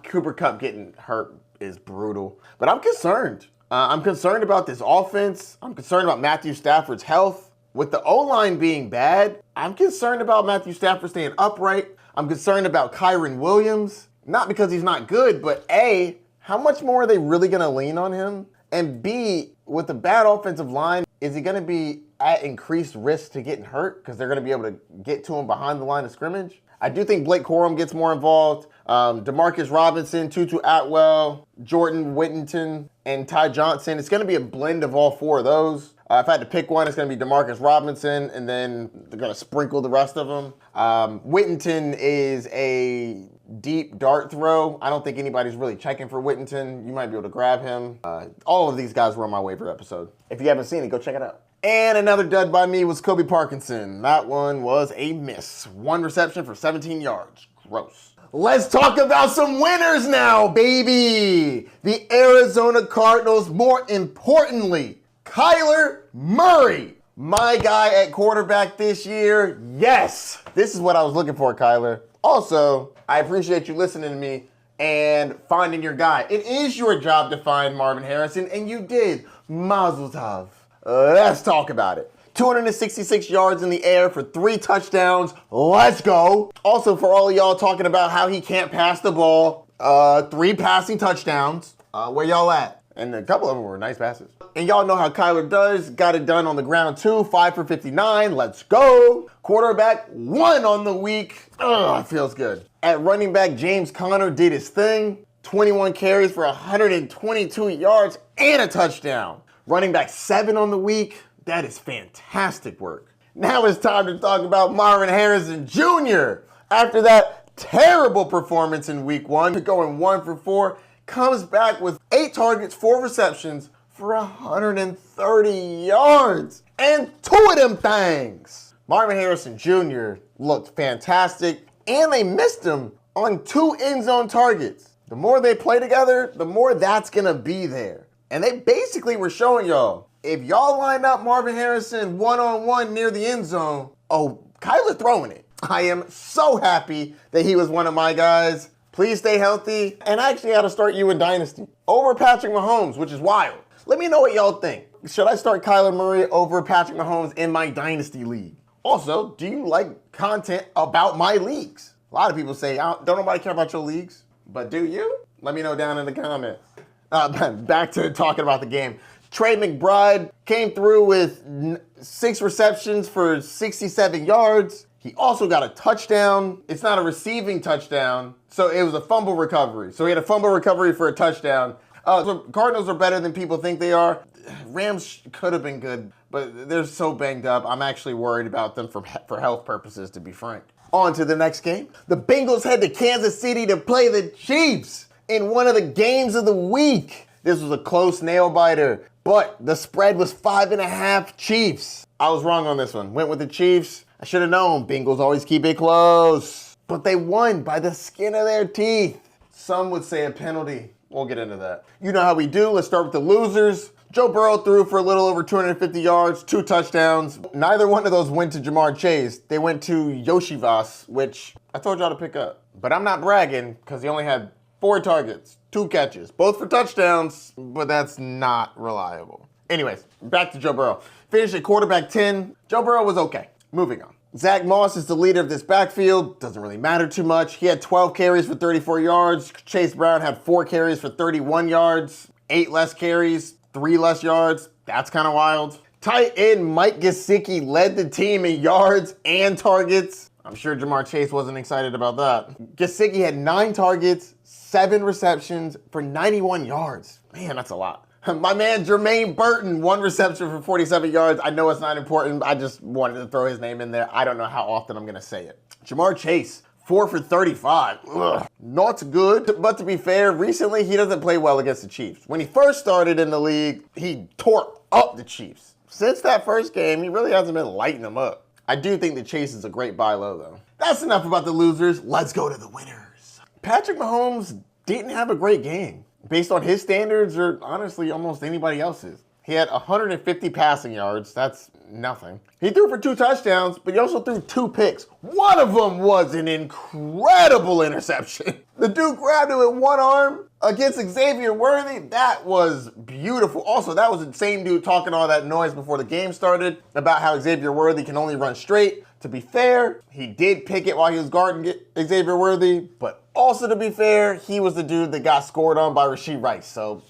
Cooper Kupp getting hurt is brutal. But I'm concerned. I'm concerned about this offense. I'm concerned about Matthew Stafford's health. With the O-line being bad, I'm concerned about Matthew Stafford staying upright. I'm concerned about Kyron Williams. Not because he's not good, but A, how much more are they really going to lean on him? And B, with the bad offensive line, is he going to be at increased risk to getting hurt because they're going to be able to get to him behind the line of scrimmage? I do think Blake Corum gets more involved. Demarcus Robinson, Tutu Atwell, Jordan Whittington, and Ty Johnson. It's going to be a blend of all 4 of those. If I had to pick one, it's going to be Demarcus Robinson, and then they're going to sprinkle the rest of them. Whittington is a deep dart throw. I don't think anybody's really checking for Whittington. You might be able to grab him. All of these guys were on my waiver episode. If you haven't seen it, go check it out. And another dud by me was Kobe Parkinson. That one was a miss. 1 reception for 17 yards. Gross. Let's talk about some winners now, baby. The Arizona Cardinals, more importantly, Kyler Murray. My guy at quarterback this year. Yes, this is what I was looking for, Kyler. Also, I appreciate you listening to me and finding your guy. It is your job to find Marvin Harrison, and you did. Mazel tov. Let's talk about it. 266 yards in the air for 3 touchdowns. Let's go. Also, for all of y'all talking about how he can't pass the ball, 3 passing touchdowns. Where y'all at? And a couple of them were nice passes. And y'all know how Kyler does. Got it done on the ground too. 5 for 59. Let's go. Quarterback 1 on the week. Ugh, feels good. At running back, James Conner did his thing. 21 carries for 122 yards and a touchdown. Running back 7 on the week. That is fantastic work. Now it's time to talk about Marvin Harrison Jr. After that terrible performance in week 1, going 1 for 4, comes back with 8 targets, 4 receptions for 130 yards. And 2 of them things. Marvin Harrison Jr. looked fantastic, and they missed him on 2 end zone targets. The more they play together, the more that's going to be there. And they basically were showing y'all, if y'all line up Marvin Harrison one-on-one near the end zone, oh, Kyler throwing it. I am so happy that he was one of my guys. Please stay healthy. And I actually had to start you in Dynasty over Patrick Mahomes, which is wild. Let me know what y'all think. Should I start Kyler Murray over Patrick Mahomes in my Dynasty league? Also, do you like content about my leagues? A lot of people say, don't nobody care about your leagues, but do you? Let me know down in the comments. Back to talking about the game. Trey McBride came through with 6 receptions for 67 yards. He also got a touchdown. It's not a receiving touchdown, so it was a fumble recovery. So he had a fumble recovery for a touchdown. So Cardinals are better than people think they are. Rams could have been good, but they're so banged up. I'm actually worried about them for health purposes, to be frank. On to the next game. The Bengals head to Kansas City to play the Chiefs in one of the games of the week. This was a close nail-biter, but the spread was 5.5 Chiefs. I was wrong on this one. Went with the Chiefs. I should have known. Bengals always keep it close. But they won by the skin of their teeth. Some would say a penalty. We'll get into that. You know how we do. Let's start with the losers. Joe Burrow threw for a little over 250 yards, 2 touchdowns. Neither one of those went to Jamar Chase. They went to Yoshivas, which I told y'all to pick up. But I'm not bragging because he only had 4 targets, 2 catches, both for touchdowns, but that's not reliable. Anyways, back to Joe Burrow. Finished at quarterback 10. Joe Burrow was okay. Moving on. Zach Moss is the leader of this backfield. Doesn't really matter too much. He had 12 carries for 34 yards. Chase Brown had 4 carries for 31 yards. 8 less carries, 3 less yards. That's kind of wild. Tight end Mike Gesicki led the team in yards and targets. I'm sure Jamar Chase wasn't excited about that. Gesicki had 9 targets, 7 receptions for 91 yards. Man, that's a lot. My man Jermaine Burton, 1 reception for 47 yards. I know it's not important. I just wanted to throw his name in there. I don't know how often I'm going to say it. Jamar Chase, 4 for 35. Ugh. Not good, but to be fair, recently he doesn't play well against the Chiefs. When he first started in the league, he tore up the Chiefs. Since that first game, he really hasn't been lighting them up. I do think that Chase is a great buy low, though. That's enough about the losers. Let's go to the winners. Patrick Mahomes didn't have a great game. Based on his standards, or honestly almost anybody else's. He had 150 passing yards. That's nothing. He threw for 2 touchdowns, but he also threw 2 picks. One of them was an incredible interception. The dude grabbed it with one arm against Xavier Worthy. That was beautiful. Also, that was the same dude talking all that noise before the game started about how Xavier Worthy can only run straight. To be fair, he did pick it while he was guarding Xavier Worthy, but also to be fair, he was the dude that got scored on by Rasheed Rice, so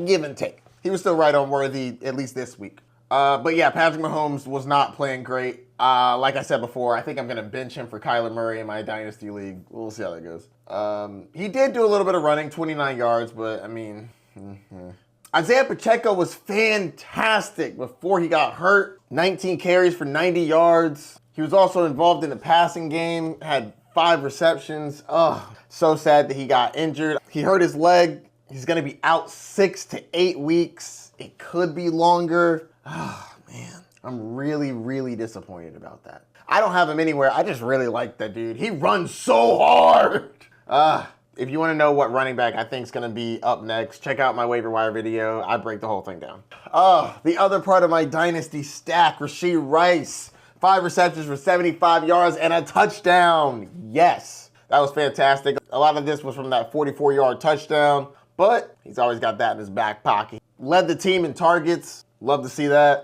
give and take. He was still right on Worthy, at least this week. But yeah, Patrick Mahomes was not playing great. Like I said before, I think I'm going to bench him for Kyler Murray in my Dynasty League. We'll see how that goes. He did do a little bit of running, 29 yards, but I mean... Isaiah Pacheco was fantastic before he got hurt. 19 carries for 90 yards. He was also involved in the passing game, had 5 receptions. Oh, so sad that he got injured. He hurt his leg. He's going to be out 6 to 8 weeks. It could be longer. Oh, man. I'm really, really disappointed about that. I don't have him anywhere. I just really like that dude. He runs so hard. If you want to know what running back I think is going to be up next, check out my waiver wire video. I break the whole thing down. The other part of my Dynasty stack, Rasheed Rice. 5 receptions for 75 yards and a touchdown. Yes, that was fantastic. A lot of this was from that 44-yard touchdown, but he's always got that in his back pocket. Led the team in targets. Love to see that.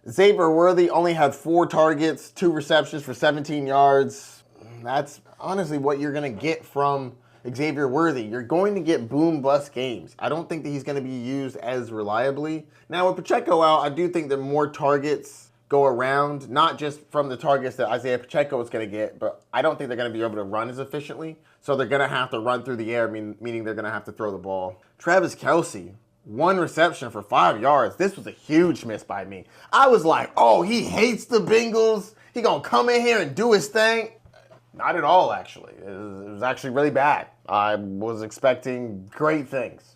Xavier Worthy only had 4 targets, 2 receptions for 17 yards. That's honestly what you're going to get from Xavier Worthy. You're going to get boom-bust games. I don't think that he's going to be used as reliably. Now, with Pacheco out, I do think that more targets go around, not just from the targets that Isaiah Pacheco is going to get, but I don't think they're going to be able to run as efficiently. So they're going to have to run through the air, meaning they're going to have to throw the ball. Travis Kelce, 1 reception for 5 yards. This was a huge miss by me. I was like, oh, he hates the Bengals. He going to come in here and do his thing. Not at all, actually. It was actually really bad. I was expecting great things.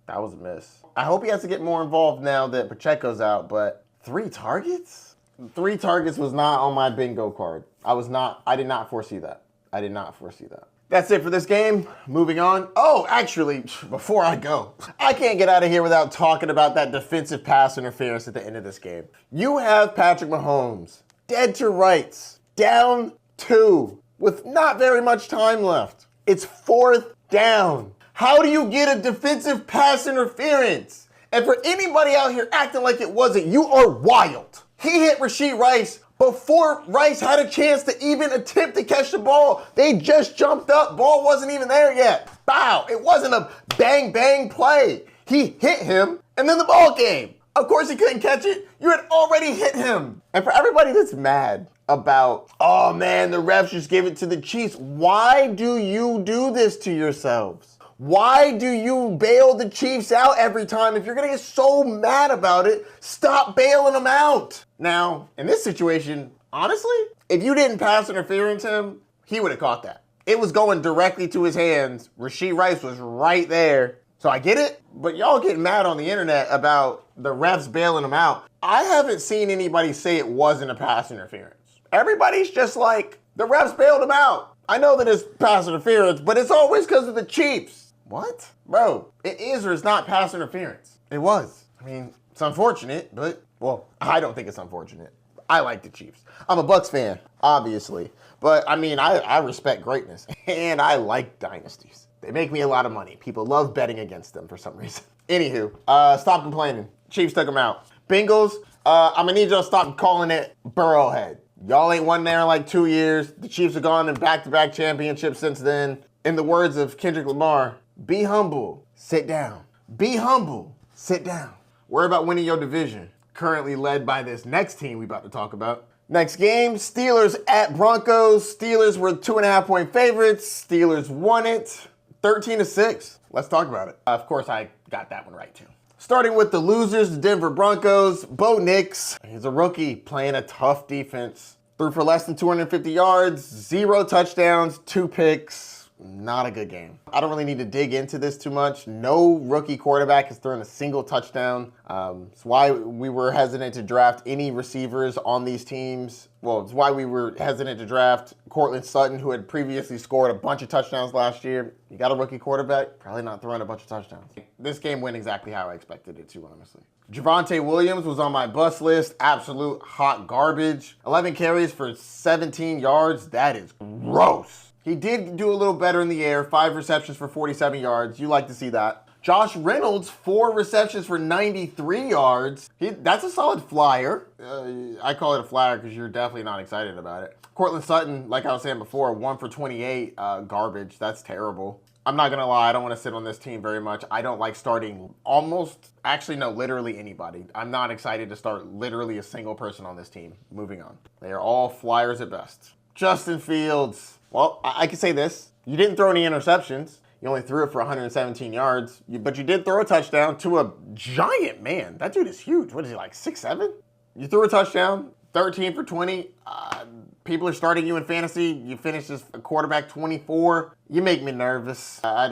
That was a miss. I hope he has to get more involved now that Pacheco's out, but 3 targets? 3 targets was not on my bingo card. I did not foresee that. That's it for this game. Moving on. Oh, actually, before I go, I can't get out of here without talking about that defensive pass interference at the end of this game. You have Patrick Mahomes dead to rights, down 2, with not very much time left. It's 4th down. How do you get a defensive pass interference? And for anybody out here acting like it wasn't, you are wild. He hit Rashid Rice before Rice had a chance to even attempt to catch the ball. They just jumped up. Ball wasn't even there yet. Bow. It wasn't a bang, bang play. He hit him, and then the ball came. Of course he couldn't catch it. You had already hit him. And for everybody that's mad about, oh man, the refs just gave it to the Chiefs, why do you do this to yourselves? Why do you bail the Chiefs out every time? If you're going to get so mad about it, stop bailing them out. Now, in this situation, honestly, if you didn't pass interference him, he would have caught that. It was going directly to his hands. Rashid Rice was right there. So I get it, but y'all get mad on the internet about the refs bailing them out. I haven't seen anybody say it wasn't a pass interference. Everybody's just like, the refs bailed him out. I know that it's pass interference, but it's always because of the Chiefs. What? Bro, it is or it's not pass interference. It was. I mean, it's unfortunate, but, well, I don't think it's unfortunate. I like the Chiefs. I'm a Bucs fan, obviously. But, I mean, I respect greatness, and I like dynasties. They make me a lot of money. People love betting against them for some reason. Anywho, stop complaining. Chiefs took them out. Bengals, I'm going to need y'all to stop calling it Burrowhead. Y'all ain't won there in like 2 years. The Chiefs have gone in back-to-back championships since then. In the words of Kendrick Lamar, be humble, sit down. Be humble, sit down. Worry about winning your division. Currently led by this next team we about to talk about. Next game, Steelers at Broncos. Steelers were 2.5-point favorites. Steelers won it 13-6. Let's talk about it. Of course, I got that one right too. Starting with the losers, the Denver Broncos. Bo Nix, he's a rookie playing a tough defense. Threw for less than 250 yards, 0 touchdowns, 2 picks. Not a good game. I don't really need to dig into this too much. No rookie quarterback has thrown a single touchdown. It's why we were hesitant to draft any receivers on these teams. Well, it's why we were hesitant to draft Cortland Sutton, who had previously scored a bunch of touchdowns last year. You got a rookie quarterback, probably not throwing a bunch of touchdowns. This game went exactly how I expected it to, honestly. Javonte Williams was on my bust list. Absolute hot garbage. 11 carries for 17 yards. That is gross. He did do a little better in the air. 5 receptions for 47 yards. You like to see that. Josh Reynolds, 4 receptions for 93 yards. That's a solid flyer. I call it a flyer because you're definitely not excited about it. Cortland Sutton, like I was saying before, 1 for 28. Garbage. That's terrible. I'm not going to lie. I don't want to sit on this team very much. I don't like starting literally anybody. I'm not excited to start literally a single person on this team. Moving on. They are all flyers at best. Justin Fields. Well, I can say this. You didn't throw any interceptions. You only threw it for 117 yards. But you did throw a touchdown to a giant man. That dude is huge. What is he, like 6'7"? You threw a touchdown, 13 for 20. People are starting you in fantasy. You finished as a quarterback 24. You make me nervous. I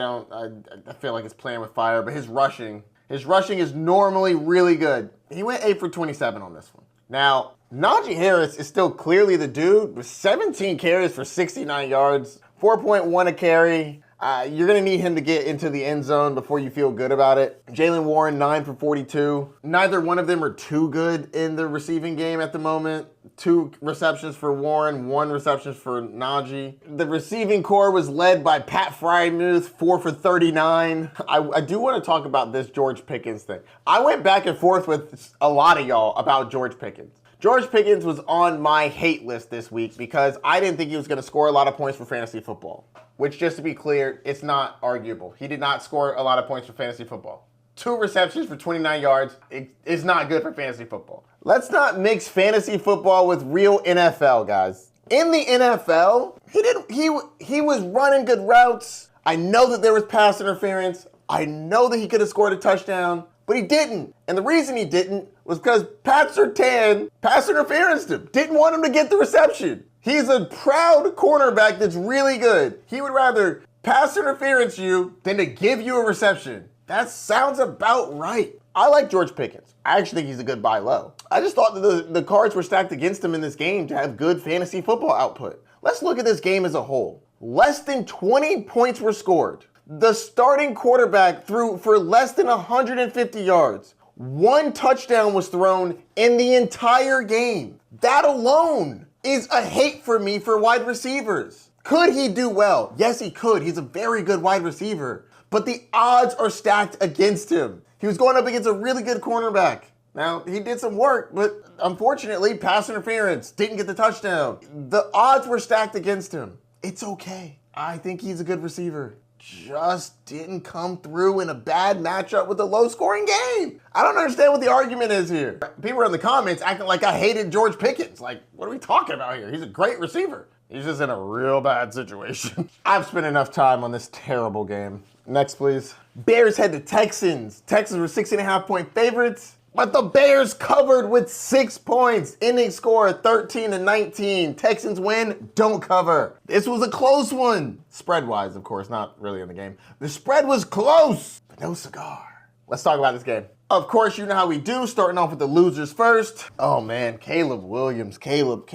feel like it's playing with fire. But his rushing is normally really good. He went 8 for 27 on this one. Now, Najee Harris is still clearly the dude with 17 carries for 69 yards, 4.1 a carry. You're going to need him to get into the end zone before you feel good about it. Jaylen Warren, 9 for 42. Neither one of them are too good in the receiving game at the moment. 2 receptions for Warren, 1 reception for Najee. The receiving core was led by Pat Freiermuth, 4 for 39. I do want to talk about this George Pickens thing. I went back and forth with a lot of y'all about George Pickens. George Pickens was on my hate list this week because I didn't think he was going to score a lot of points for fantasy football. Which, just to be clear, it's not arguable. He did not score a lot of points for fantasy football. 2 receptions for 29 yards is not good for fantasy football. Let's not mix fantasy football with real NFL, guys. In the NFL, he was running good routes. I know that there was pass interference. I know that he could have scored a touchdown, but he didn't. And the reason he didn't was because Pat Surtain pass interferenced him. Didn't want him to get the reception. He's a proud cornerback that's really good. He would rather pass interference you than to give you a reception. That sounds about right. I like George Pickens. I actually think he's a good buy low. I just thought that the cards were stacked against him in this game to have good fantasy football output. Let's look at this game as a whole. Less than 20 points were scored. The starting quarterback threw for less than 150 yards. 1 touchdown was thrown in the entire game. That alone is a hate for me for wide receivers. Could he do well? Yes, he could. He's a very good wide receiver. But the odds are stacked against him. He was going up against a really good cornerback. Now, he did some work, but unfortunately, pass interference, didn't get the touchdown. The odds were stacked against him. It's okay. I think he's a good receiver. Just didn't come through in a bad matchup with a low-scoring game. I don't understand what the argument is here. People are in the comments acting like I hated George Pickens. Like, what are we talking about here? He's a great receiver. He's just in a real bad situation. I've spent enough time on this terrible game. Next, please. Bears head to Texans. Texans were 6.5-point favorites, but the Bears covered with 6 points. Ending score 13-19. Texans win, don't cover. This was a close one. Spread-wise, of course, not really in the game. The spread was close, but no cigar. Let's talk about this game. Of course, you know how we do, starting off with the losers first. Oh man, Caleb Williams. Caleb.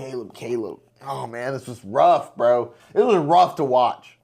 Oh man, this was rough, bro. It was rough to watch.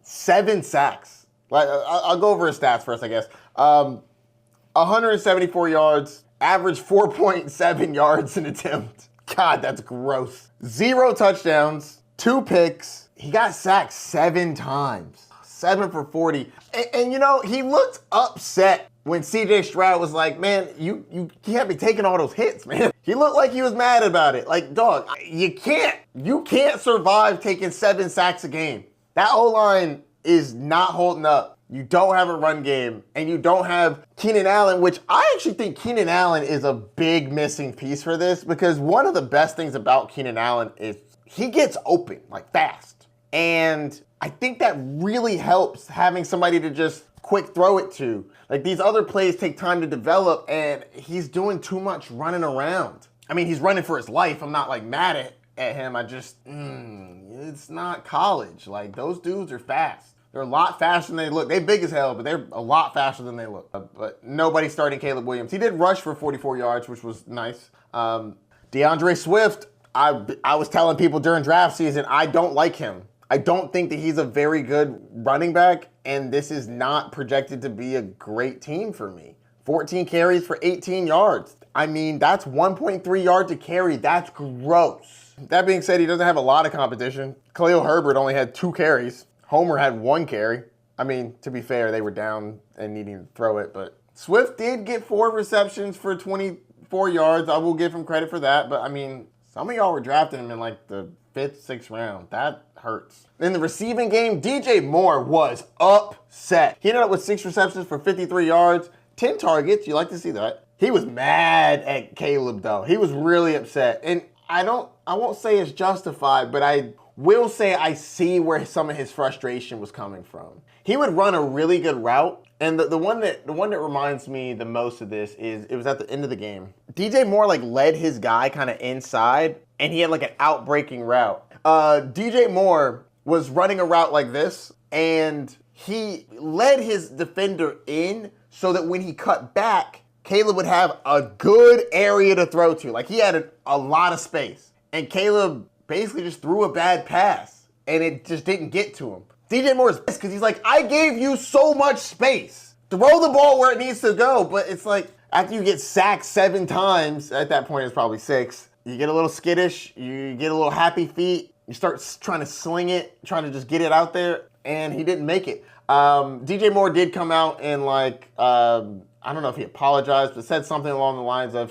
7 sacks. I'll go over his stats first, I guess. 174 yards, average 4.7 yards an attempt. God, that's gross. 0 touchdowns, 2 picks. He got sacked 7 times. 7 for 40. And you know, he looked upset when CJ Stroud was like, man, you can't be taking all those hits, man. He looked like he was mad about it. Like, dog, you can't survive taking 7 sacks a game. That O-line is not holding up. You don't have a run game, and you don't have Keenan Allen, which I actually think Keenan Allen is a big missing piece for this, because one of the best things about Keenan Allen is he gets open, like fast. And I think that really helps having somebody to just quick throw it to. Like, these other plays take time to develop, and he's doing too much running around. I mean, he's running for his life. I'm not like mad at him. I just, it's not college. Like, those dudes are fast. They're a lot faster than they look. They're big as hell, but they're a lot faster than they look. But nobody's starting Caleb Williams. He did rush for 44 yards, which was nice. DeAndre Swift, I was telling people during draft season, I don't like him. I don't think that he's a very good running back, and this is not projected to be a great team for me. 14 carries for 18 yards. I mean, that's 1.3 yards a carry. That's gross. That being said, he doesn't have a lot of competition. Khalil Herbert only had 2 carries. Homer had 1 carry. I mean, to be fair, they were down and needing to throw it, but Swift did get 4 receptions for 24 yards. I will give him credit for that, but I mean, some of y'all were drafting him in like the 5th, 6th round. That hurts. In the receiving game, DJ Moore was upset. He ended up with 6 receptions for 53 yards, 10 targets. You like to see that. He was mad at Caleb, though. He was really upset. And I won't say it's justified, but I will say I see where some of his frustration was coming from. He would run a really good route, and the one that reminds me the most of this is it was at the end of the game. DJ Moore like led his guy kind of inside, and he had like an out-breaking route. DJ Moore was running a route like this, and he led his defender in so that when he cut back, Caleb would have a good area to throw to. Like, he had a lot of space, and Caleb basically just threw a bad pass, and it just didn't get to him. DJ Moore's pissed because he's like, I gave you so much space. Throw the ball where it needs to go. But it's like, after you get sacked 7 times, at that point it's probably 6, you get a little skittish, you get a little happy feet, you start trying to sling it, trying to just get it out there, and he didn't make it. DJ Moore did come out and like, I don't know if he apologized, but said something along the lines of,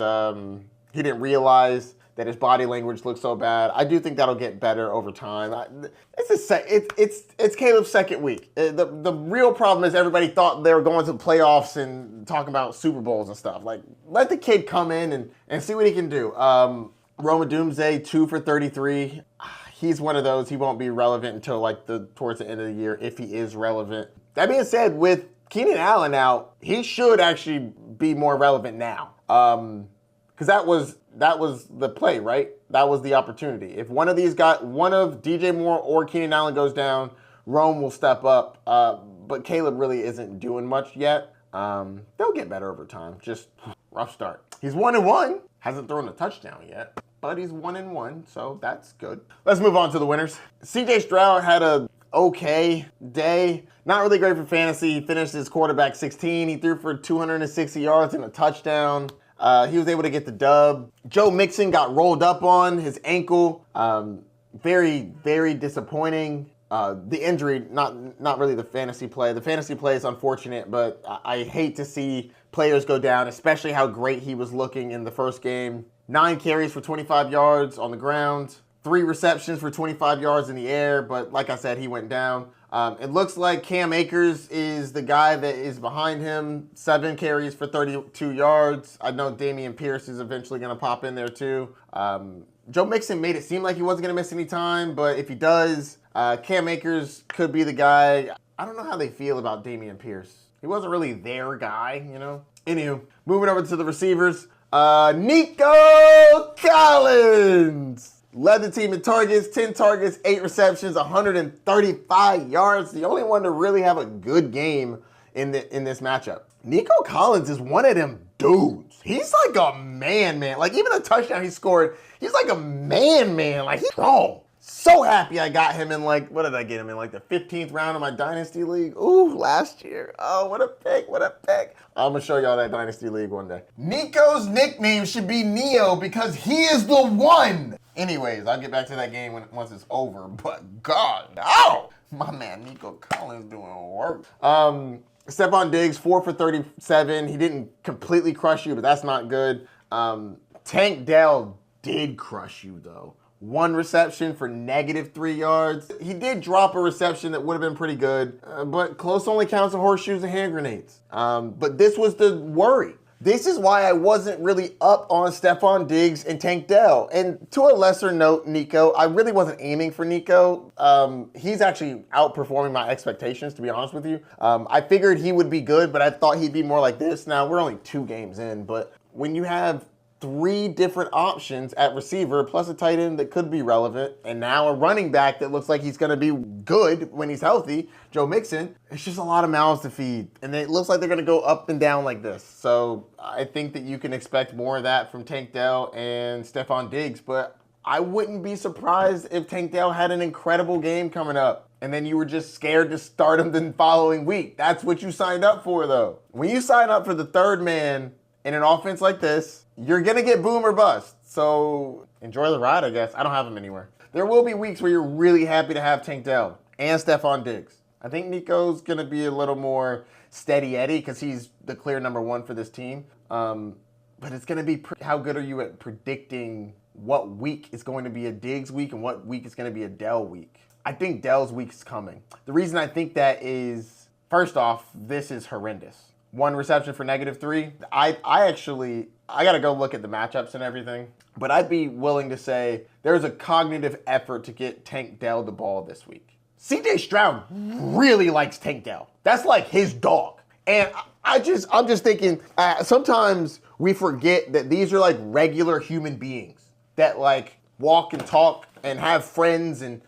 he didn't realize that his body language looked so bad. I do think that'll get better over time. It's Caleb's second week. The real problem is everybody thought they were going to the playoffs and talking about Super Bowls and stuff. Like, let the kid come in and see what he can do. Roma Doomsday, 2 for 33. He's one of those. He won't be relevant until like towards the end of the year if he is relevant. That being said, with Keenan Allen out, he should actually be more relevant now. Because that was the play, right? That was the opportunity. If one of DJ Moore or Keenan Allen goes down, Rome will step up. But Caleb really isn't doing much yet. They'll get better over time. Just rough start. He's 1-1. Hasn't thrown a touchdown yet, but he's 1-1, so that's good. Let's move on to the winners. CJ Stroud had a okay day. Not really great for fantasy. He finished his quarterback 16. He threw for 260 yards and a touchdown. He was able to get the dub. Joe Mixon got rolled up on his ankle. Very, very disappointing. The injury, not really the fantasy play. The fantasy play is unfortunate, but I hate to see players go down, especially how great he was looking in the first game. 9 carries for 25 yards on the ground, 3 receptions for 25 yards in the air, but like I said, he went down. It looks like Cam Akers is the guy that is behind him. 7 carries for 32 yards. I know Dameon Pierce is eventually going to pop in there too. Joe Mixon made it seem like he wasn't going to miss any time, but if he does, Cam Akers could be the guy. I don't know how they feel about Dameon Pierce. He wasn't really their guy, you know? Anywho, moving over to the receivers. Nico Collins led the team in targets, 10 targets, 8 receptions, 135 yards. The only one to really have a good game in this matchup. Nico Collins is one of them dudes. He's like a man. Like, even the touchdown he scored, he's like a man. Like, he's strong. So happy I got him in, like, what did I get him in? Like the 15th round of my Dynasty League. Ooh, last year. Oh, what a pick. I'm going to show y'all that Dynasty League one day. Nico's nickname should be Neo because he is the one. Anyways, I'll get back to that game once it's over. But God, no. My man Nico Collins doing work. Stephon Diggs, 4 for 37. He didn't completely crush you, but that's not good. Tank Dell did crush you, though. 1 reception for -3 yards. He did drop a reception that would have been pretty good, but close only counts of horseshoes and hand grenades. But this was the worry. This is why I wasn't really up on Stephon Diggs and Tank Dell. And to a lesser note, Nico, I really wasn't aiming for Nico. He's actually outperforming my expectations, to be honest with you. I figured he would be good, but I thought he'd be more like this. Now, we're only 2 games in, but when you have 3 different options at receiver, plus a tight end that could be relevant, and now a running back that looks like he's going to be good when he's healthy, Joe Mixon, it's just a lot of mouths to feed. And it looks like they're going to go up and down like this. So I think that you can expect more of that from Tank Dell and Stephon Diggs, but I wouldn't be surprised if Tank Dell had an incredible game coming up, and then you were just scared to start him the following week. That's what you signed up for, though. When you sign up for the third man in an offense like this, you're going to get boom or bust. So enjoy the ride, I guess. I don't have him anywhere. There will be weeks where you're really happy to have Tank Dell and Stephon Diggs. I think Nico's going to be a little more steady Eddie because he's the clear number 1 for this team. But it's going to be how good are you at predicting what week is going to be a Diggs week and what week is going to be a Dell week? I think Dell's week is coming. The reason I think that is, first off, this is horrendous. 1 reception for -3. I got to go look at the matchups and everything, but I'd be willing to say there's a cognitive effort to get Tank Dell the ball this week. CJ Stroud really likes Tank Dell. That's like his dog. And I'm just thinking, sometimes we forget that these are like regular human beings that like walk and talk and have friends and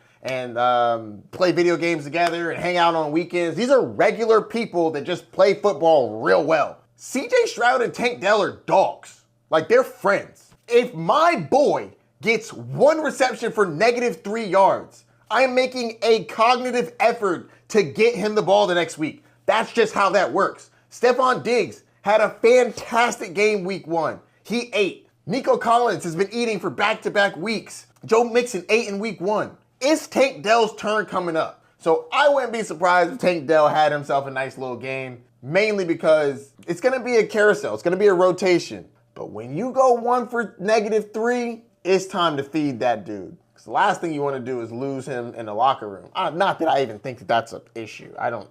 play video games together and hang out on weekends. These are regular people that just play football real well. CJ Stroud and Tank Dell are dogs. Like, they're friends. If my boy gets 1 reception for -3 yards, I am making a cognitive effort to get him the ball the next week. That's just how that works. Stephon Diggs had a fantastic game week 1. He ate. Nico Collins has been eating for back-to-back weeks. Joe Mixon ate in week 1. It's Tank Dell's turn coming up. So I wouldn't be surprised if Tank Dell had himself a nice little game, mainly because it's going to be a carousel. It's going to be a rotation. But when you go 1 for -3, it's time to feed that dude. Because the last thing you want to do is lose him in the locker room. Not that I even think that that's an issue. I don't.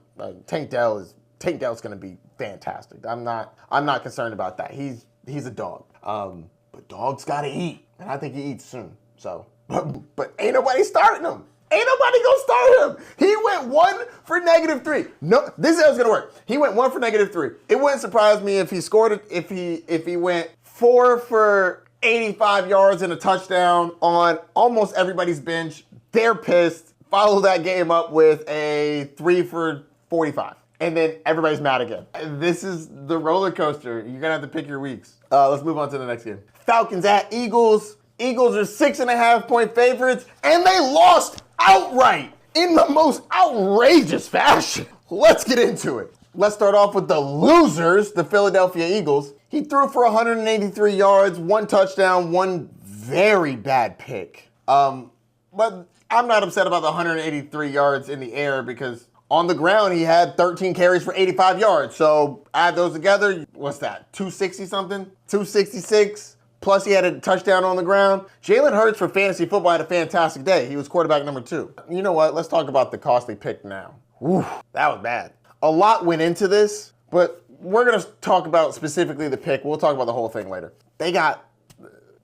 Tank Dell's going to be fantastic. I'm not concerned about that. He's a dog. But dogs got to eat, and I think he eats soon. So, but ain't nobody starting him. Ain't nobody gonna start him. He went 1 for -3. No, this is how it's gonna work. He went 1 for -3. It wouldn't surprise me if he scored it. If he went 4 for 85 yards and a touchdown on almost everybody's bench. They're pissed. Follow that game up with a 3 for 45. And then everybody's mad again. This is the roller coaster. You're gonna have to pick your weeks. Let's move on to the next game. Falcons at Eagles. Eagles are 6.5-point favorites, and they lost outright in the most outrageous fashion. Let's get into it. Let's start off with the losers, the Philadelphia Eagles. He threw for 183 yards, 1 touchdown, 1 very bad pick. But I'm not upset about the 183 yards in the air because on the ground he had 13 carries for 85 yards. So add those together, what's that, 260 something? 266. Plus, he had a touchdown on the ground. Jalen Hurts for fantasy football had a fantastic day. He was quarterback number 2. You know what? Let's talk about the costly pick now. Ooh, that was bad. A lot went into this, but we're going to talk about specifically the pick. We'll talk about the whole thing later.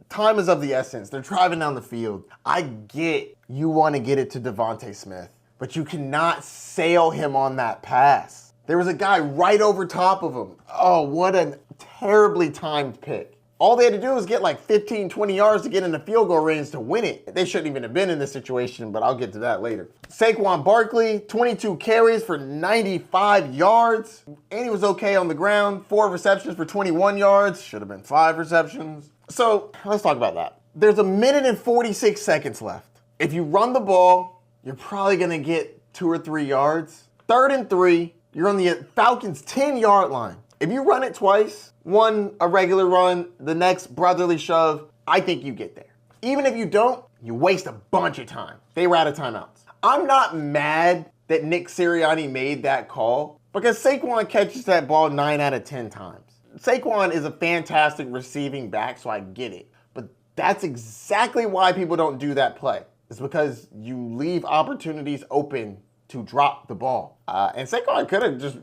Time is of the essence. They're driving down the field. I get you want to get it to Devontae Smith, but you cannot sail him on that pass. There was a guy right over top of him. Oh, what a terribly timed pick. All they had to do was get like 15, 20 yards to get in the field goal range to win it. They shouldn't even have been in this situation, but I'll get to that later. Saquon Barkley, 22 carries for 95 yards, and he was okay on the ground. 4 receptions for 21 yards. Should have been 5 receptions. So let's talk about that. There's 1 minute and 46 seconds left. If you run the ball, you're probably going to get 2 or 3 yards. 3rd and 3, you're on the Falcons' 10-yard line. If you run it twice, one a regular run, the next brotherly shove, I think you get there. Even if you don't, you waste a bunch of time. They were out of timeouts. I'm not mad that Nick Sirianni made that call because Saquon catches that ball 9 out of 10 times. Saquon is a fantastic receiving back, so I get it. But that's exactly why people don't do that play. It's because you leave opportunities open to drop the ball. And Saquon could have just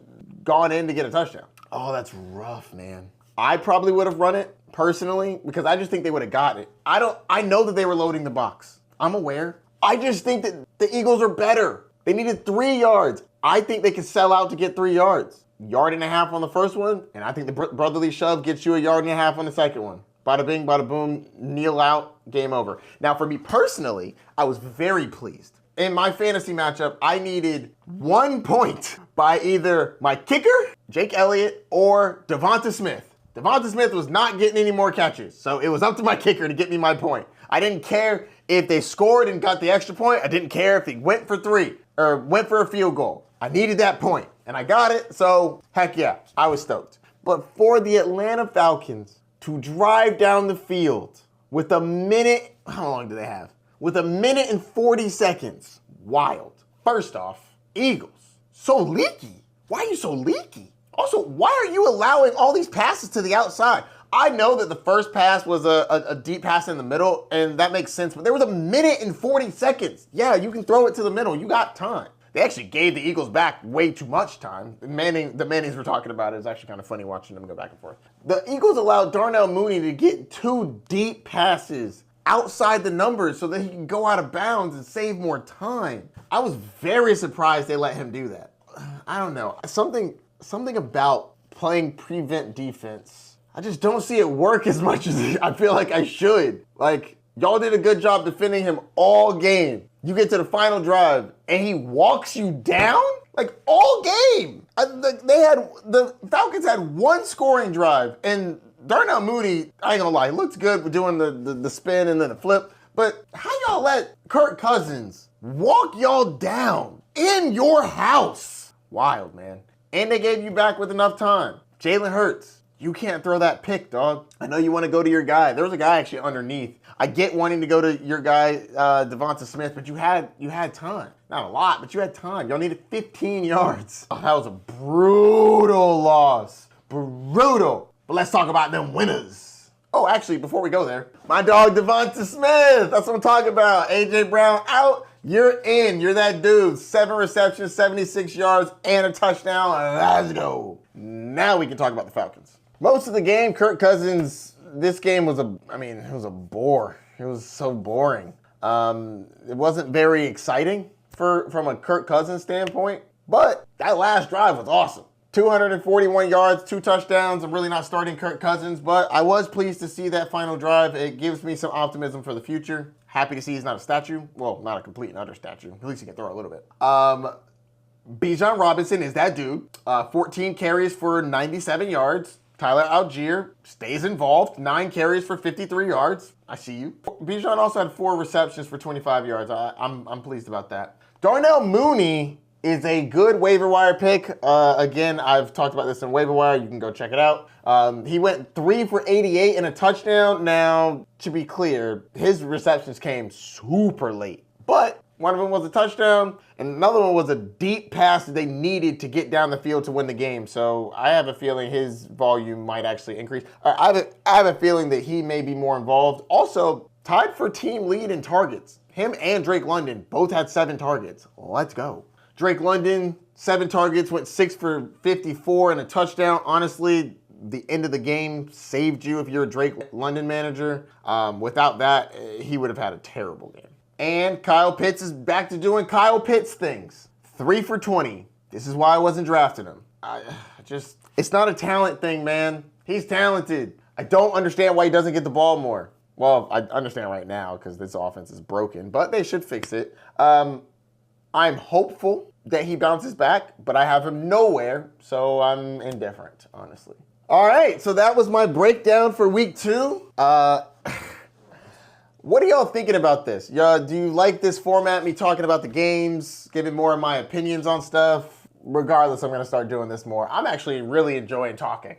gone in to get a touchdown. Oh, that's rough, man. I probably would have run it personally because I just think they would have gotten it. I know that they were loading the box. I'm aware. I just think that the Eagles are better. They needed 3 yards. I think they can sell out to get 3 yards. 1.5 yards on the first one, and I think the brotherly shove gets you 1.5 yards on the second one. Bada bing, bada boom, kneel out, game over. Now, for me personally, I was very pleased. In my fantasy matchup, I needed 1 point by either my kicker, Jake Elliott, or Devonta Smith. Devonta Smith was not getting any more catches, so it was up to my kicker to get me my point. I didn't care if they scored and got the extra point. I didn't care if he went for 3 or went for a field goal. I needed that point, and I got it, so heck yeah, I was stoked. But for the Atlanta Falcons to drive down the field with a minute, how long do they have? With 1 minute and 40 seconds. Wild. First off, Eagles. So leaky. Why are you so leaky? Also, why are you allowing all these passes to the outside? I know that the first pass was a deep pass in the middle, and that makes sense, but there was 1 minute and 40 seconds. Yeah, you can throw it to the middle. You got time. They actually gave the Eagles back way too much time. The Mannings we're talking about is actually kind of funny watching them go back and forth. The Eagles allowed Darnell Mooney to get 2 deep passes outside the numbers so that he can go out of bounds and save more time. I was very surprised they let him do that. I don't know. Something about playing prevent defense. I just don't see it work as much as I feel like I should. Like, y'all did a good job defending him all game. You get to the final drive and he walks you down? Like, all game. The Falcons had 1 scoring drive, and Darnell Mooney, I ain't gonna lie, he looks good with doing the spin and then the flip, but how y'all let Kirk Cousins walk y'all down in your house? Wild, man. And they gave you back with enough time. Jalen Hurts, you can't throw that pick, dog. I know you want to go to your guy. There was a guy actually underneath. I get wanting to go to your guy, Devonta Smith, but you had time. Not a lot, but you had time. Y'all needed 15 yards. Oh, that was a brutal loss. Brutal. But let's talk about them winners. Oh, actually, before we go there, my dog Devonta Smith. That's what I'm talking about. A.J. Brown out. You're in. You're that dude. 7 receptions, 76 yards, and a touchdown. Let's go. Now we can talk about the Falcons. Most of the game, Kirk Cousins, this game was it was a bore. It was so boring. It wasn't very exciting from a Kirk Cousins standpoint, but that last drive was awesome. 241 yards, 2 touchdowns. I'm really not starting Kirk Cousins, but I was pleased to see that final drive. It gives me some optimism for the future. Happy to see he's not a statue. Well, not a complete and utter statue. At least he can throw a little bit. Bijan Robinson is that dude. 14 carries for 97 yards. Tyler Algier stays involved. 9 carries for 53 yards. I see you. Bijan also had 4 receptions for 25 yards. I'm pleased about that. Darnell Mooney is a good waiver wire pick. Again, I've talked about this in waiver wire. You can go check it out. He went 3 for 88 and a touchdown. Now, to be clear, his receptions came super late. But one of them was a touchdown, and another one was a deep pass that they needed to get down the field to win the game. So I have a feeling his volume might actually increase. I have a feeling that he may be more involved. Also, tied for team lead in targets. Him and Drake London both had 7 targets. Let's go. Drake London, 7 targets, went 6 for 54 and a touchdown. Honestly, the end of the game saved you if you're a Drake London manager. Without that, he would have had a terrible game. And Kyle Pitts is back to doing Kyle Pitts things. 3 for 20. This is why I wasn't drafting him. It's not a talent thing, man. He's talented. I don't understand why he doesn't get the ball more. Well, I understand right now because this offense is broken, but they should fix it. I'm hopeful that he bounces back, but I have him nowhere, so I'm indifferent, honestly. All right, so that was my breakdown for week 2. What are y'all thinking about this? Do you like this format, me talking about the games, giving more of my opinions on stuff? Regardless, I'm going to start doing this more. I'm actually really enjoying talking.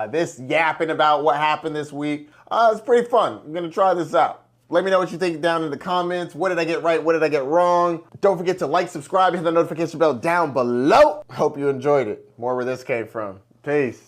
This yapping about what happened this week, it's pretty fun. I'm going to try this out. Let me know what you think down in the comments. What did I get right? What did I get wrong? Don't forget to like, subscribe, and hit the notification bell down below. Hope you enjoyed it. More where this came from. Peace.